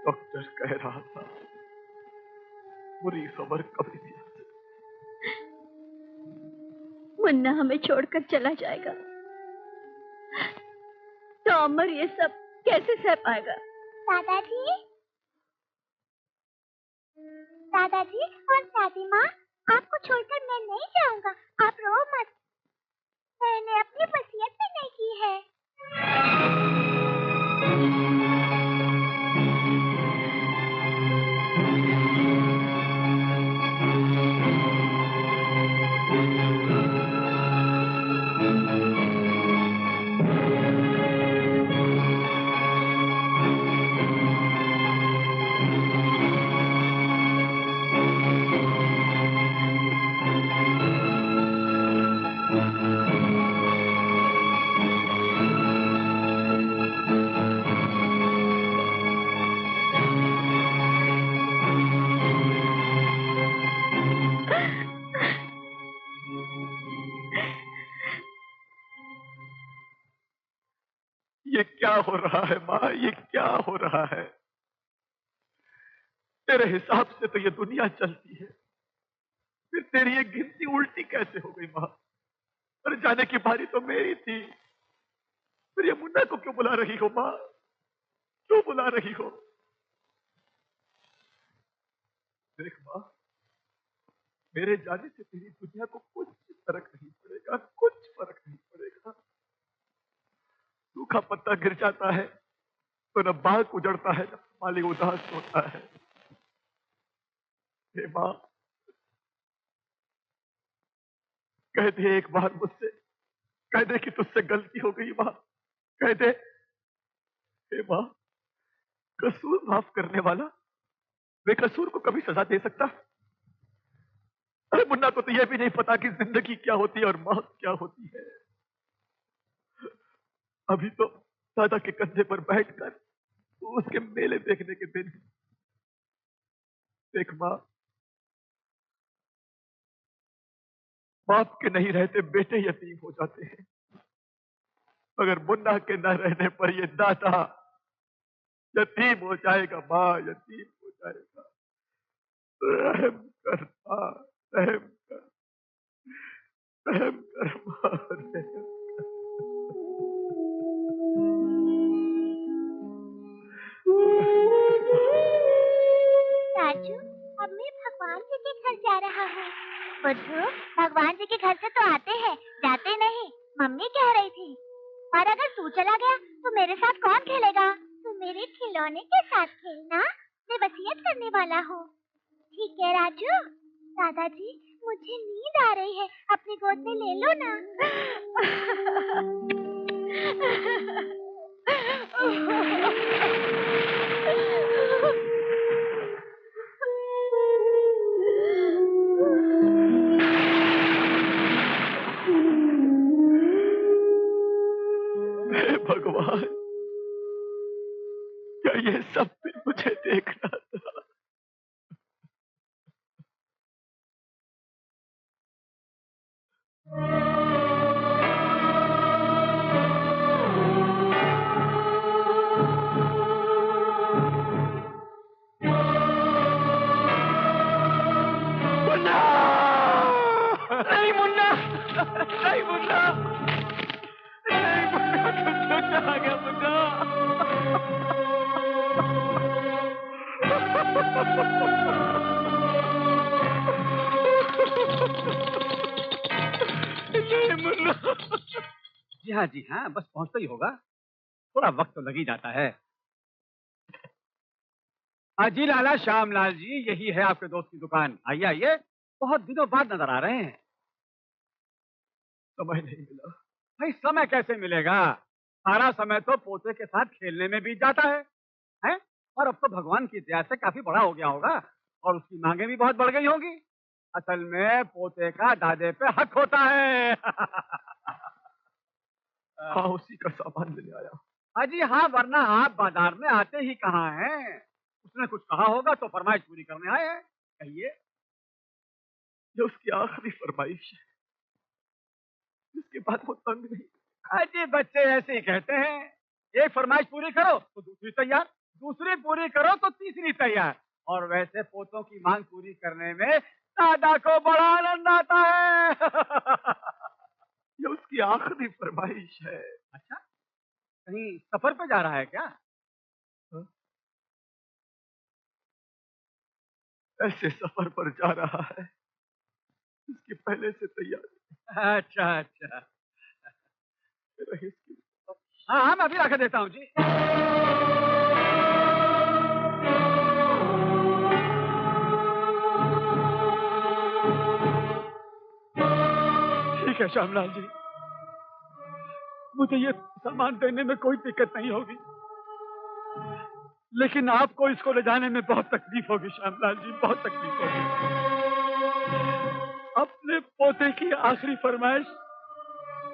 डॉक्टर कह रहा था बुरी खबर कभी नहीं आती। मुन्ना हमें छोड़कर चला जाएगा तो अमर ये सब कैसे सह पाएगा? दादाजी, दादाजी और दादी माँ, आपको छोड़कर मैं नहीं जाऊंगा। आप रो मत। मैंने अपनी वसीयत भी नहीं की है। ये क्या हो रहा है माँ, ये क्या हो रहा है? तेरे हिसाब से तो ये दुनिया चलती है, फिर तेरी ये गिनती उल्टी कैसे हो गई माँ? और जाने की बारी तो मेरी थी, फिर ये मुन्ना को क्यों बुला रही हो माँ? क्यों बुला रही हो? देख माँ, मेरे जाने से तेरी दुनिया को कुछ फर्क नहीं पड़ेगा, कुछ फर्क नहीं पड़ेगा। सूखा पत्ता गिर जाता है तो न बाग उजड़ता है, न माली उदास होता है। हे माँ, कह दे एक बार मुझसे, कह दे कि तुझसे गलती हो गई माँ, कह दे। हे माँ, कसूर माफ करने वाला बेकसूर को कभी सजा दे सकता? अरे मुन्ना को तो यह भी नहीं पता कि जिंदगी क्या होती है और मौत क्या होती है। अभी तो दादा के कंधे पर बैठकर तो उसके मेले देखने के दिन। देख माँ, बाप के नहीं रहते बेटे यतीम हो जाते हैं, मगर मुन्ना के न रहने पर ये दादा यतीम हो जाएगा माँ, यतीम हो जाएगा। रहम कर माँ, रहम कर, रहम कर माँ, रहम कर। राजू, अब मैं भगवान जी के घर जा रहा हूँ। बुद्धू, भगवान जी के घर से तो आते हैं, जाते नहीं, मम्मी कह रही थी। और अगर तू चला गया तो मेरे साथ कौन खेलेगा? तू मेरे खिलौने के साथ खेलना, मैं वसीयत करने वाला हूँ। ठीक है राजू। दादाजी, मुझे नींद आ रही है, अपनी गोद में ले लो ना। हे भगवान, क्या ये सब भी मुझे देखना था? मुन्ना! नहीं मुन्ना! नहीं मुन्ना! नहीं मुन्ना, तुम तो आ गया मुन्ना! नहीं मुन्ना! जी हाँ, बस पहुंचता ही होगा। थोड़ा वक्त तो लग ही जाता है। जी लाला, श्यामलाल जी, यही है आपके दोस्त की दुकान। आइए आइए, बहुत दिनों बाद नजर आ रहे हैं। समय नहीं मिला। भाई समय कैसे मिलेगा? सारा समय तो पोते के साथ खेलने में बीत जाता है? और अब तो भगवान की दया से काफी बड़ा हो गया होगा और उसकी मांगे भी बहुत बढ़ गई होंगी। असल में पोते का दादे पे हक होता है। हाँ, उसी का सामान लेने आया। अजी हाँ, वरना आप बाजार में आते ही कहाँ हैं? उसने कुछ कहा होगा तो फरमाइश पूरी करने आए हैं। कहिए। ये उसकी आखिरी फरमाइश है, जिसके बाद वो तंग नहीं। अजी बच्चे ऐसे ही कहते हैं, एक फरमाइश पूरी करो तो दूसरी तैयार। दूसरी पूरी करो तो तीसरी तैयार। और वैसे पोतों की मांग पूरी करने में दादा को बड़ा आनंद आता है। ये उसकी आखिरी फरमाइश है। अच्छा, कहीं सफर पे जा रहा है क्या? ऐसे सफर पर जा रहा है इसकी पहले से तैयारी। अच्छा अच्छा। हाँ हाँ, मैं अभी लाके देता हूँ जी। ठीक है श्यामलाल जी, मुझे ये सामान देने में कोई दिक्कत नहीं होगी, लेकिन आपको इसको ले जाने में बहुत तकलीफ होगी श्यामलाल जी, बहुत तकलीफ होगी। अपने पोते की आखिरी फरमाइश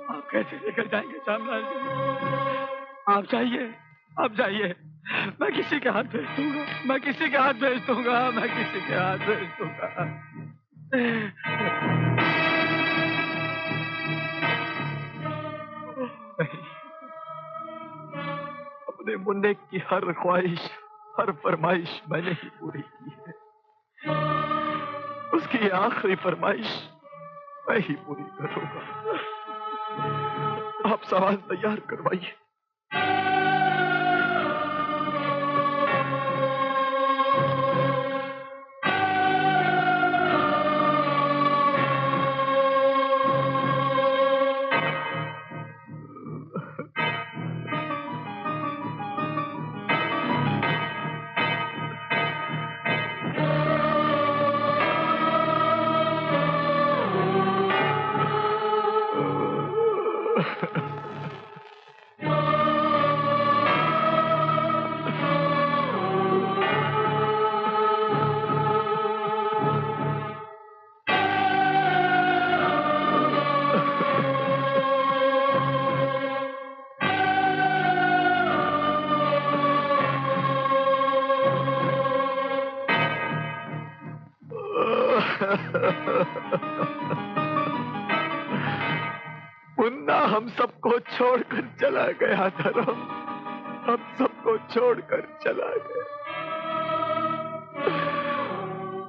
आप कैसे लेकर जाएंगे श्यामलाल जी? आप जाइए, आप जाइए, मैं किसी के हाथ भेज दूंगा, मैं किसी के हाथ भेज दूंगा, मैं किसी के हाथ भेज दूंगा। अपने मुन्ने की हर ख्वाहिश, हर फरमाइश मैंने ही पूरी की है। उसकी आखिरी फरमाइश मैं ही पूरी करूंगा। आप सामान तैयार करवाइए। मुन्ना हम सबको छोड़कर चला गया धर्म, हम सबको छोड़कर चला गया।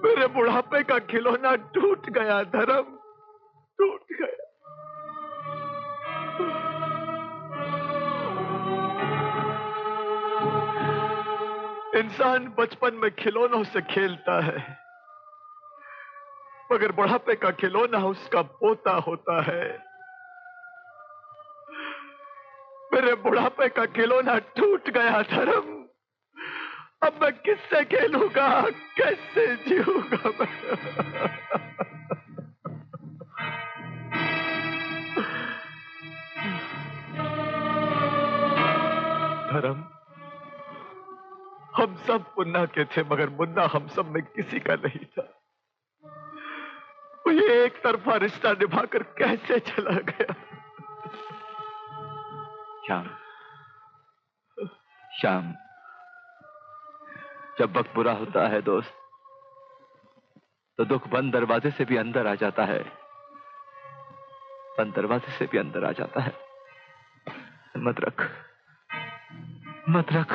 मेरे बुढ़ापे का खिलौना टूट गया धर्म, टूट गया। इंसान बचपन में खिलौनों से खेलता है, मगर बुढ़ापे का खिलौना उसका पोता होता है। मेरे बुढ़ापे का खिलौना टूट गया धर्म, अब मैं किससे खेलूंगा, कैसे जीऊंगा मैं? धर्म, हम सब मुन्ना के थे, मगर मुन्ना हम सब में किसी का नहीं था। वो ये एक तरफा रिश्ता निभाकर कैसे चला गया? श्याम, श्याम, जब वक्त बुरा होता है दोस्त, तो दुख बंद दरवाजे से भी अंदर आ जाता है, बंद दरवाजे से भी अंदर आ जाता है। मत रख, मत रख।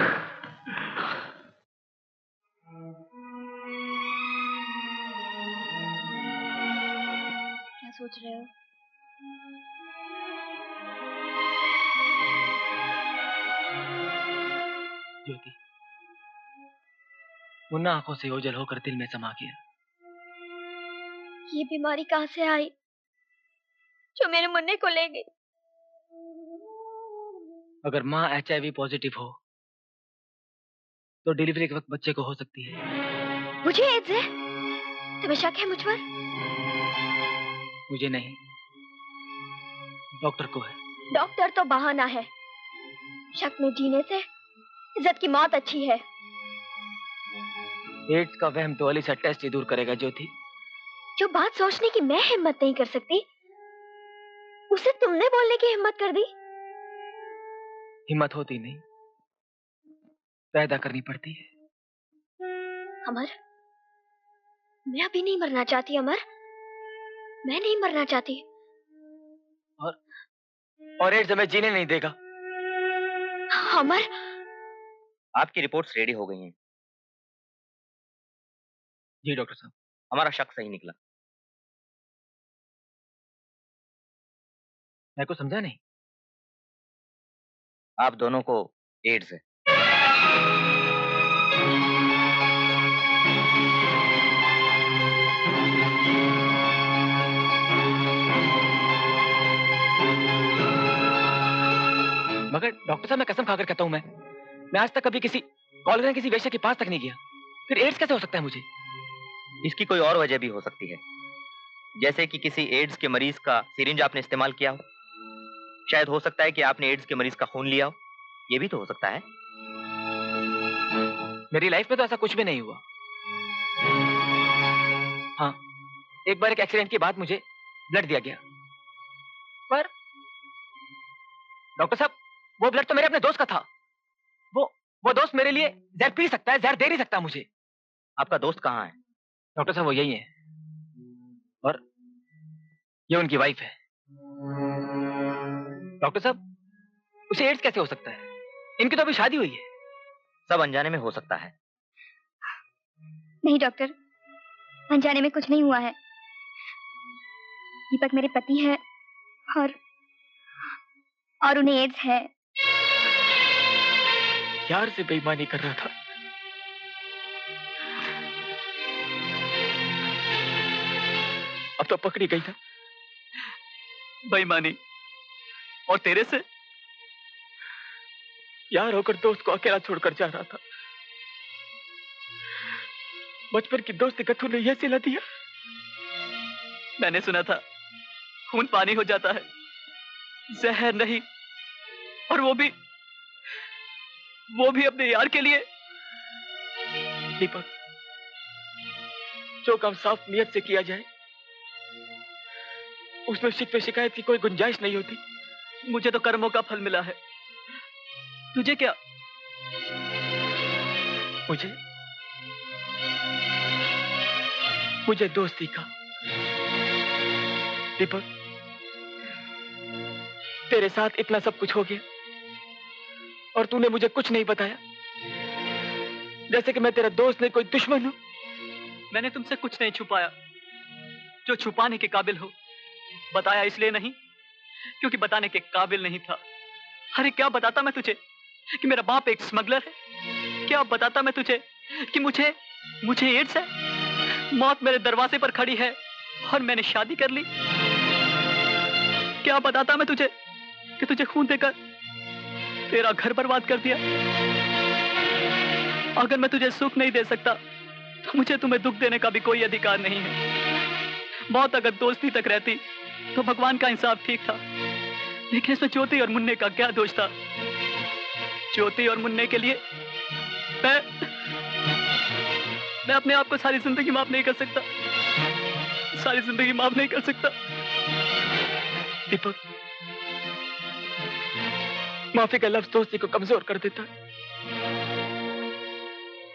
क्या सोच रहे हो? ज्योति, मुन्ना आंखों से ओझल होकर दिल में समा गया। ये बीमारी कहाँ से आई जो मेरे मुन्ने को ले गई? अगर माँ HIV पॉजिटिव हो तो डिलीवरी के वक्त बच्चे को हो सकती है। मुझे एड्स है? तुम्हें शक है मुझ पर? मुझे नहीं, डॉक्टर को है। डॉक्टर तो बहाना है, शक में जीने से इज्जत की मौत अच्छी है। एड्स का वहम तो अली सा टेस्ट ही दूर करेगा ज्योति। जो बात सोचने की मैं हिम्मत नहीं कर सकती, उसे तुमने बोलने की हिम्मत कर दी। हिम्मत होती नहीं, पैदा करनी पड़ती है। अमर, मैं अभी नहीं मरना चाहती अमर, मैं नहीं मरना चाहती। और एड्स हमें जीने नहीं देगा। अमर, आपकी रिपोर्ट्स रेडी हो गई हैं। जी डॉक्टर साहब। हमारा शक सही निकला। मैं को समझा नहीं। आप दोनों को एड्स है। मगर डॉक्टर साहब, मैं कसम खाकर कहता हूं, मैं आज तक कभी किसी कॉलेज में किसी वेश्या के पास तक नहीं गया। फिर एड्स कैसे हो सकता है मुझे? इसकी कोई और वजह भी हो सकती है, जैसे कि किसी एड्स के मरीज का सिरिंज आपने इस्तेमाल किया हो। शायद हो सकता है कि आपने एड्स के मरीज का खून लिया हो। ये भी तो हो सकता है। मेरी लाइफ में तो ऐसा कुछ भी नहीं हुआ। हाँ, एक बार एक एक्सीडेंट के बाद मुझे ब्लड दिया गया, पर डॉक्टर साहब, वो ब्लड तो मेरे अपने दोस्त का था। वो दोस्त मेरे लिए जहर पी सकता है, जहर दे नहीं सकता मुझे। आपका दोस्त कहाँ है? डॉक्टर साहब, वो यही है, और ये उनकी वाइफ है। डॉक्टर साहब, उसे एड्स कैसे हो सकता है? इनकी तो अभी शादी हुई है। सब अनजाने में हो सकता है। नहीं डॉक्टर, अनजाने में कुछ नहीं हुआ है। दीपक मेरे पति है और उन्हें एड्स है। यार से बेईमानी कर रहा था। अब तो पकड़ी गई था। बेईमानी, और तेरे से? यार होकर दोस्त को अकेला छोड़कर जा रहा था। बचपन की दोस्ती का तूने यह सिला दिया। मैंने सुना था खून पानी हो जाता है, जहर नहीं, और वो भी अपने यार के लिए। दीपक, जो काम साफ नियत से किया जाए उसमें शिकवे शिकायत की कोई गुंजाइश नहीं होती। मुझे तो कर्मों का फल मिला है, तुझे क्या? मुझे दोस्ती का। दीपक, तेरे साथ इतना सब कुछ हो गया और तूने मुझे कुछ नहीं बताया, जैसे कि मैं तेरा दोस्त नहीं कोई दुश्मन हूं। मैंने तुमसे कुछ नहीं छुपाया जो छुपाने के काबिल हो। बताया इसलिए नहीं क्योंकि बताने के काबिल नहीं था। अरे क्या बताता मैं तुझे कि मेरा बाप एक स्मगलर है? क्या बताता मैं तुझे कि मुझे एड्स है? मौत मेरे दरवाजे पर खड़ी है और मैंने शादी कर ली। क्या बताता मैं तुझे कि तुझे खून देकर तेरा घर बर्बाद कर दिया। अगर मैं तुझे सुख नहीं दे सकता तो मुझे तुम्हें दुख देने का भी कोई अधिकार नहीं है। मौत अगर दोस्ती तक रहती तो भगवान का इंसाफ ठीक था, लेकिन इसमें ज्योति और मुन्ने का क्या दोष था? ज्योति और मुन्ने के लिए मैं अपने आप को सारी जिंदगी माफ नहीं कर सकता, सारी जिंदगी माफ नहीं कर सकता। दीपक, माफी का लफ्ज दोस्ती को कमजोर कर देता है।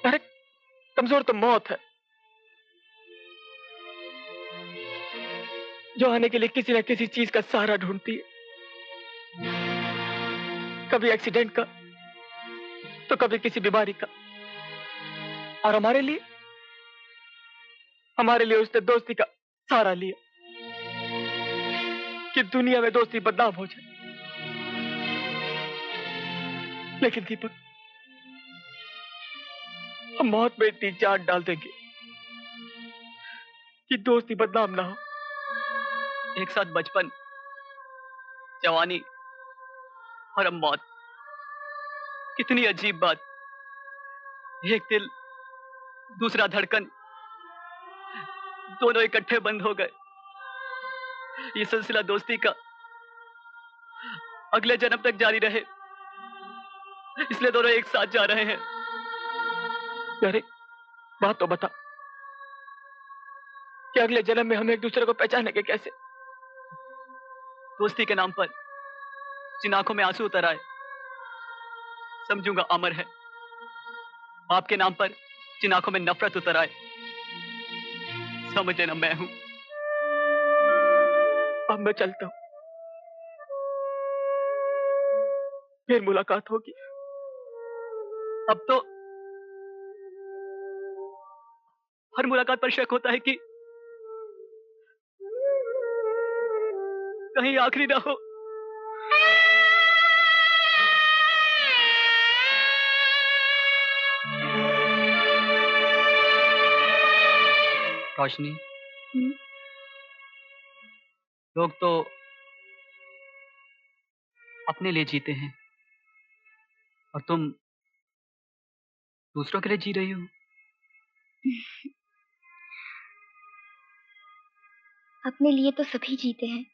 अरे कमजोर तो मौत है, जो आने के लिए किसी न किसी चीज का सहारा ढूंढती है। कभी एक्सीडेंट का तो कभी किसी बीमारी का। और हमारे लिए उसने दोस्ती का सहारा लिया कि दुनिया में दोस्ती बदनाम हो जाए। लेकिन दीपक, हम मौत में इतनी जान डाल देंगे कि दोस्ती बदनाम ना हो। एक साथ बचपन, जवानी और अब मौत। कितनी अजीब बात। एक दिल, दूसरा धड़कन, दोनों इकट्ठे बंद हो गए। ये सिलसिला दोस्ती का अगले जन्म तक जारी रहे, इसलिए दोनों एक साथ जा रहे हैं। यारे, बात तो बता कि अगले जन्म में हम एक दूसरे को पहचानेंगे कैसे? दोस्ती के नाम पर जिन आंखों में आंसू उतर आए, समझूंगा अमर है। बाप के नाम पर जिन आंखों में नफरत उतर आए, समझ लेना मैं हूं। अब मैं चलता हूं, फिर मुलाकात होगी। अब तो हर मुलाकात पर शक होता है कि कहीं आखिरी ना हो। रोशनी, लोग तो अपने लिए जीते हैं और तुम दूसरों के लिए जी रही हो। अपने लिए तो सभी जीते हैं,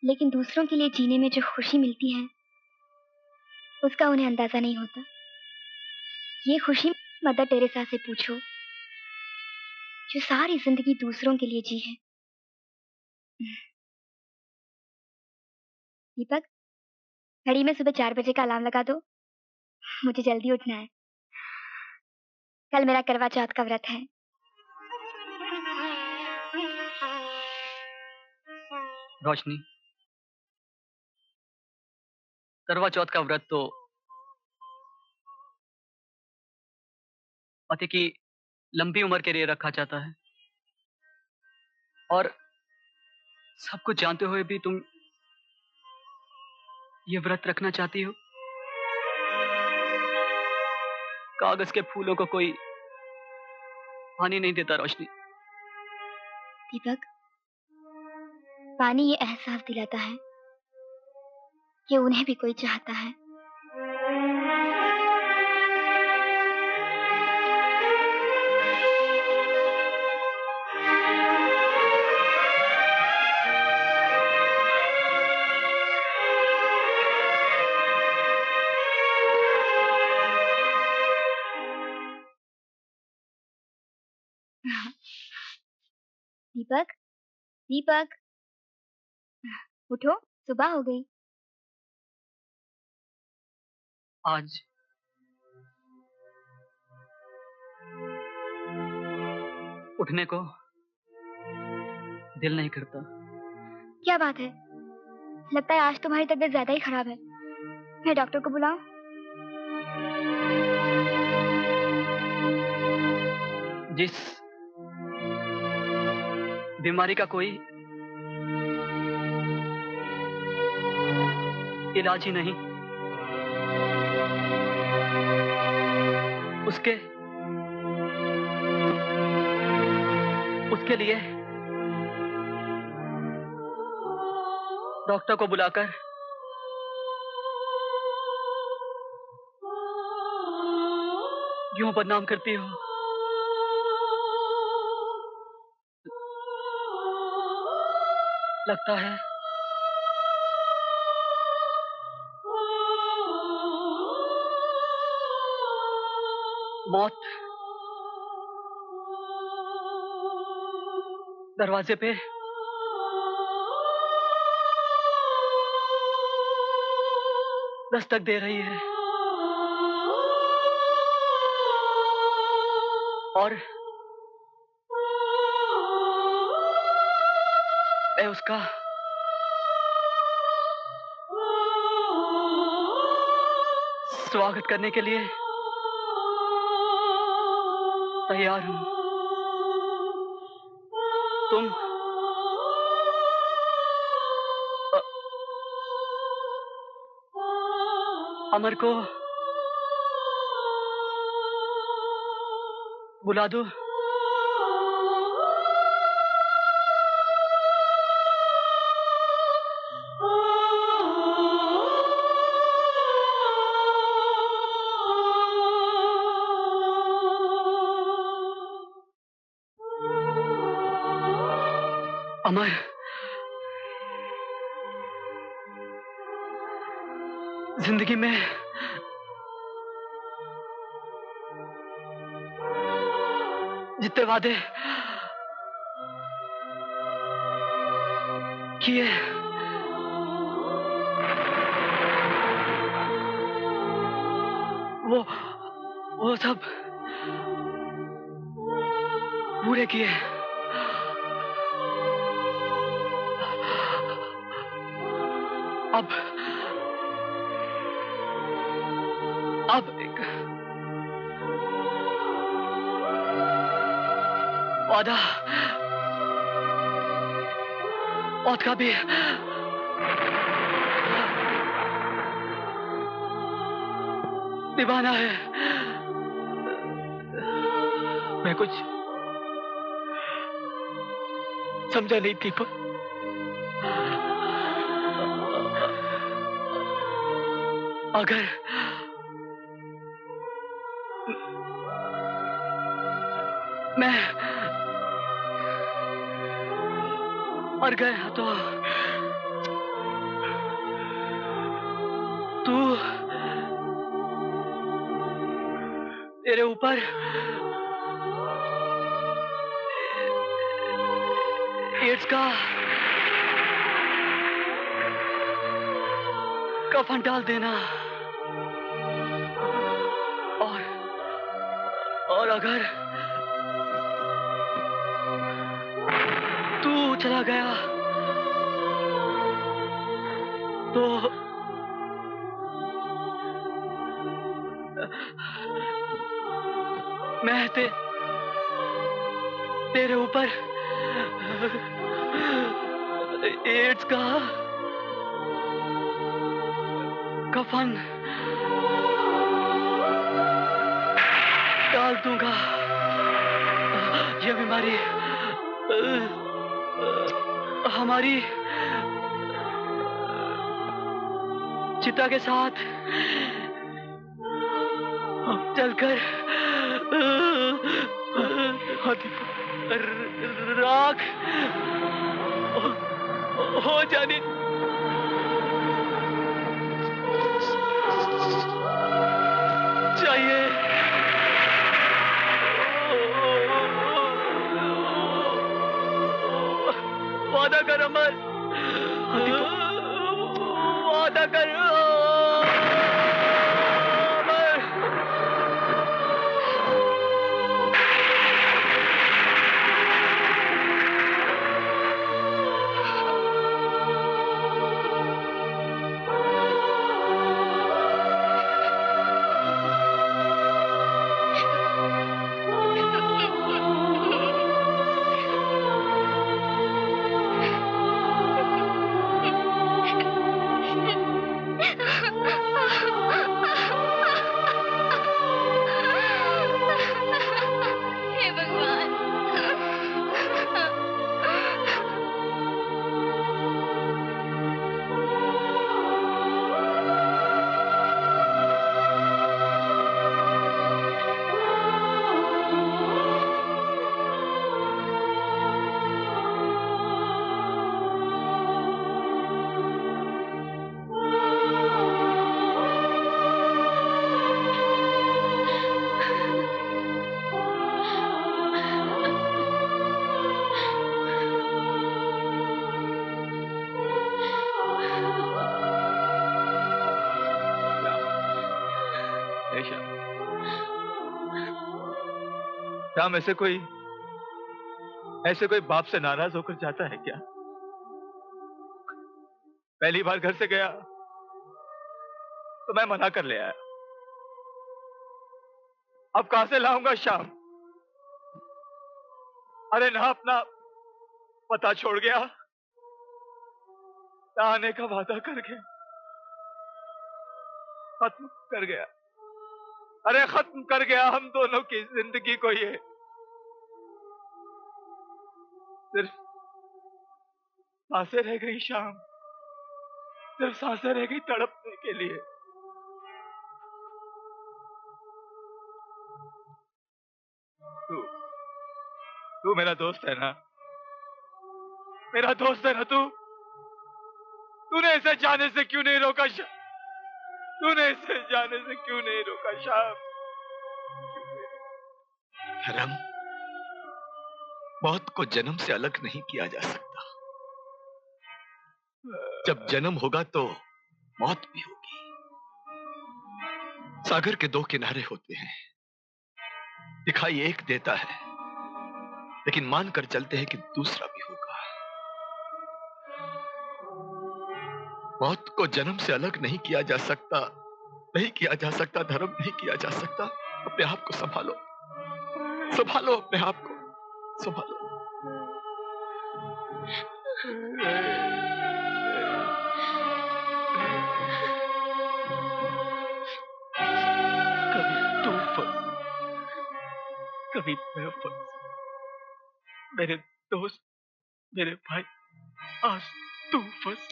लेकिन दूसरों के लिए जीने में जो खुशी मिलती है उसका उन्हें अंदाजा नहीं होता। ये खुशी मदर टेरेसा से पूछो, जो सारी जिंदगी दूसरों के लिए जी है। दीपक, घड़ी में सुबह 4 बजे का अलार्म लगा दो, मुझे जल्दी उठना है। कल मेरा करवा चौथ का व्रत है। रोशनी, करवा चौथ का व्रत तो पति की लंबी उम्र के लिए रखा जाता है, और सब कुछ जानते हुए भी तुम ये व्रत रखना चाहती हो। कागज के फूलों को कोई पानी नहीं देता रोशनी। दीपक, पानी ये एहसास दिलाता है कि उन्हें भी कोई चाहता है। दीपक, दीपक, उठो, सुबह हो गई। आज उठने को दिल नहीं करता। क्या बात है? लगता है आज तुम्हारी तबीयत ज्यादा ही खराब है। मैं डॉक्टर को बुलाऊं? जिस बीमारी का कोई इलाज ही नहीं, उसके लिए डॉक्टर को बुलाकर क्यों बदनाम करती हो? लगता है मौत दरवाजे पे दस्तक दे रही है, और मैं उसका स्वागत करने के लिए तैयार हूं। तुम अमर को बुला दो। अमर, जिंदगी में जितने वादे किए वो सब पूरे किए। अब एक वादा मौत का भी निभाना है। मैं कुछ समझा नहीं दीपक। अगर मैं मर गया तो तू तेरे ऊपर एड्स का कफन डाल देना और अगर तू चला गया तो मैं तेरे ऊपर एड्स का कफन डाल दूंगा। यह बीमारी हमारी चिता के साथ चलकर राख हो जानी चाहिए। वादा कर अमर, वादा कर श्याम ऐसे कोई बाप से नाराज होकर जाता है क्या? पहली बार घर से गया तो मैं मना कर ले आया। अब कहां से लाऊंगा श्याम? अरे ना अपना पता छोड़ गया, ना आने का वादा कर गया, खत्म कर गया। अरे खत्म कर गया हम दोनों की जिंदगी को ये। सिर्फ सांसें रह गई श्याम, सिर्फ सांसें रह गई तड़पने के लिए। तू मेरा दोस्त है ना? मेरा दोस्त है ना तू? तूने इसे जाने से क्यों नहीं रोका श्याम? तूने इसे जाने से क्यों नहीं रोका श्याम? धर्म, मौत को जन्म से अलग नहीं किया जा सकता। जब जन्म होगा तो मौत भी होगी। सागर के दो किनारे होते हैं, दिखाई एक देता है, लेकिन मानकर चलते हैं कि दूसरा भी होगा। मौत को जन्म से अलग नहीं किया जा सकता, नहीं किया जा सकता धर्म, नहीं किया जा सकता। अपने आप को संभालो, संभालो अपने आप को, संभालो। कभी तू फंस, कभी मैं फंस। मेरे दोस्त, मेरे भाई, आज तू फंस।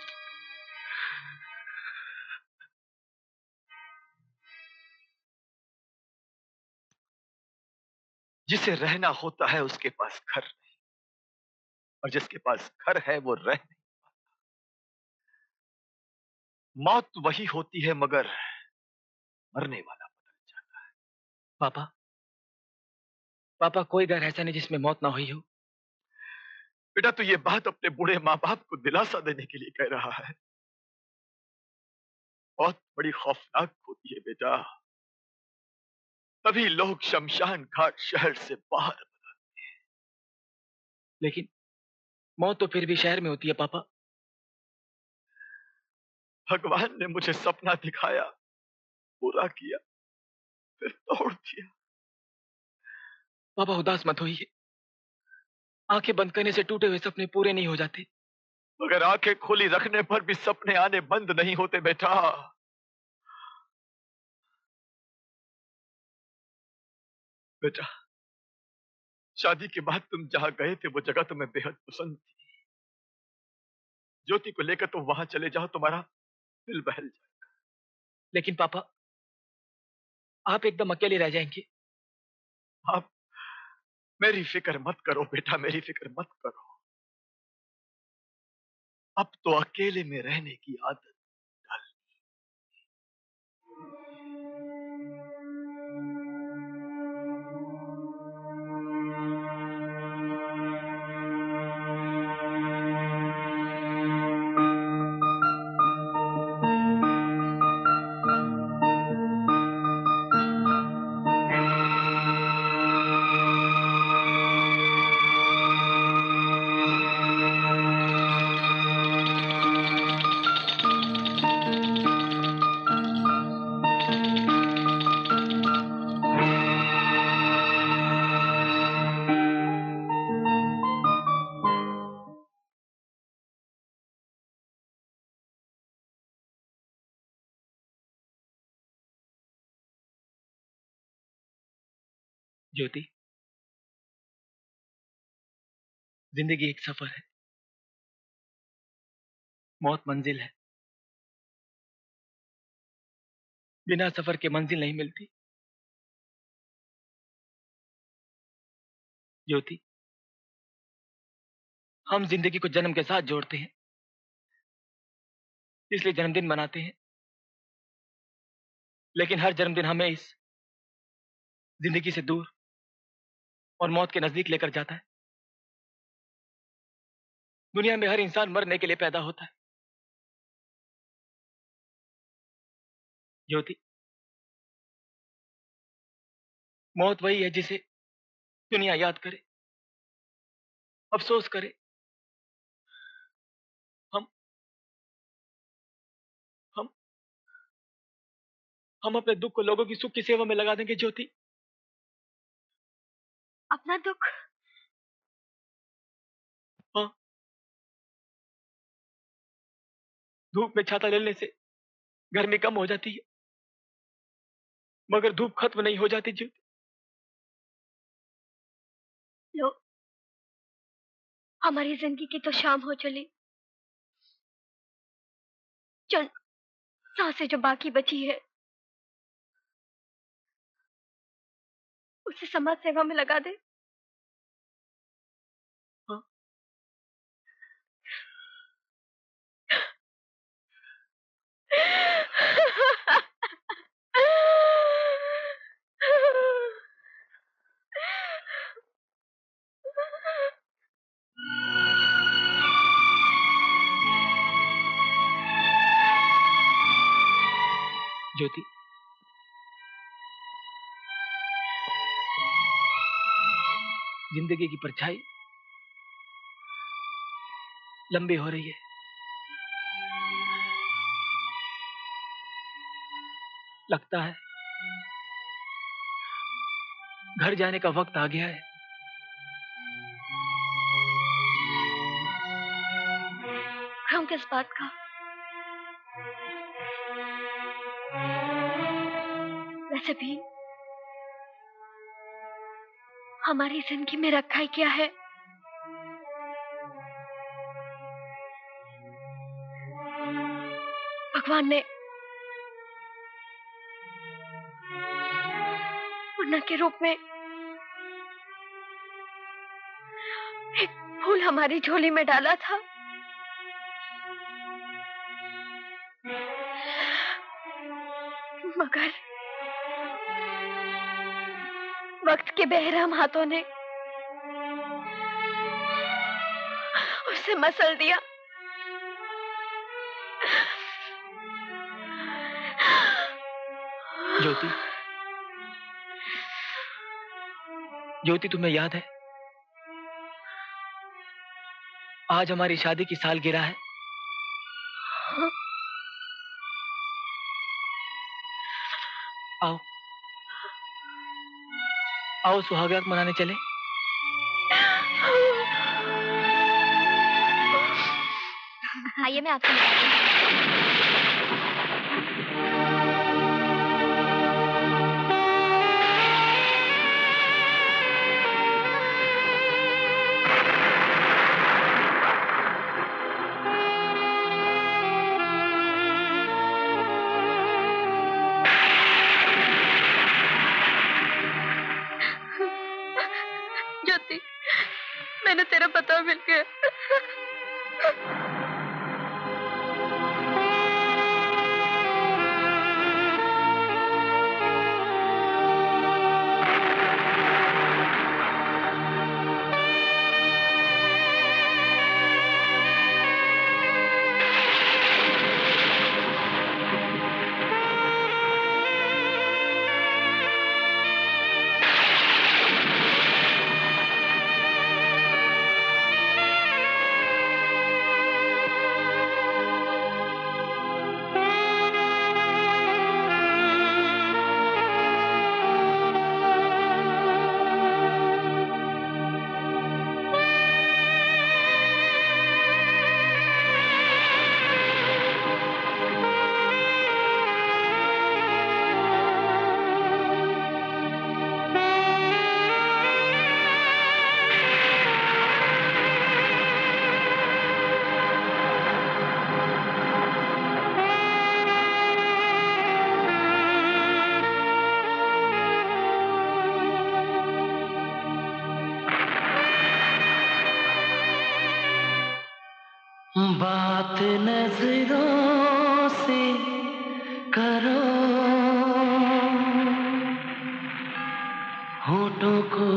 जिसे रहना होता है उसके पास घर नहीं, और जिसके पास घर है वो रह नहीं। मौत वही होती है मगर मरने वाला बदल जाता है। पापा, पापा कोई घर ऐसा नहीं जिसमें मौत ना हुई हो। बेटा तू ये बात अपने बूढ़े माँ बाप को दिलासा देने के लिए कह रहा है। बहुत बड़ी खौफनाक होती है बेटा। तभी लोग शमशान घाट शहर से बाहर। लेकिन मौत तो फिर भी शहर में होती है पापा। भगवान ने मुझे सपना दिखाया, पूरा किया, फिर तोड़ दिया। पापा उदास मत होइए, आंखें बंद करने से टूटे हुए सपने पूरे नहीं हो जाते। मगर आंखें खोली रखने पर भी सपने आने बंद नहीं होते बेटा। बेटा शादी के बाद तुम जहां गए थे वो जगह तुम्हें बेहद पसंद थी। ज्योति को लेकर तुम वहां चले जाओ, तुम्हारा दिल बहल जाएगा। लेकिन पापा आप एकदम अकेले रह जाएंगे। आप मेरी फिक्र मत करो बेटा, मेरी फिक्र मत करो। अब तो अकेले में रहने की आदत डाल। ज्योति, जिंदगी एक सफर है, मौत मंजिल है। बिना सफर के मंजिल नहीं मिलती। ज्योति, हम जिंदगी को जन्म के साथ जोड़ते हैं, इसलिए जन्मदिन मनाते हैं। लेकिन हर जन्मदिन हमें इस जिंदगी से दूर और मौत के नजदीक लेकर जाता है। दुनिया में हर इंसान मरने के लिए पैदा होता है। ज्योति, मौत वही है जिसे दुनिया याद करे, अफसोस करे। हम हम हम अपने दुख को लोगों की सुख की सेवा में लगा देंगे ज्योति। अपना दुख? हाँ, धूप में छाता लेने से गर्मी कम हो जाती है, मगर धूप खत्म नहीं हो जाती ज्योति। लो, हमारी जिंदगी की तो शाम हो चली। चल, सांसें जो बाकी बची है उसे समाज सेवा में लगा दे। हाँ। ज्योति, जिंदगी की परछाई लंबी हो रही है। लगता है घर जाने का वक्त आ गया है। हम किस बात का? वैसे भी हमारी जिंदगी में रखा ही क्या है? भगवान ने मुन्ना के रूप में एक फूल हमारी झोली में डाला था। मगर वक्त के बेरहम हाथों ने उसे मसल दिया। ज्योति, ज्योति तुम्हें याद है आज हमारी शादी की सालगिरह है। आओ आओ सुहागरात मनाने चले। आइए मैं आपसे मिलाती हूँ। ज्योति, मैंने तेरा पता मिल गया। बात नजरों से करो, होठों को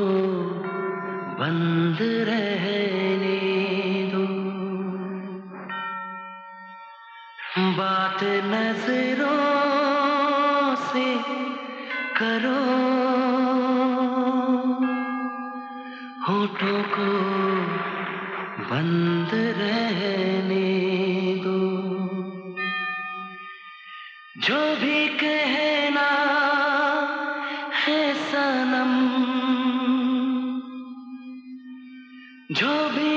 बंद रहने दो। बात नजरों से करो, होठों को बंद रहने दो। जो भी कहना है सनम, जो भी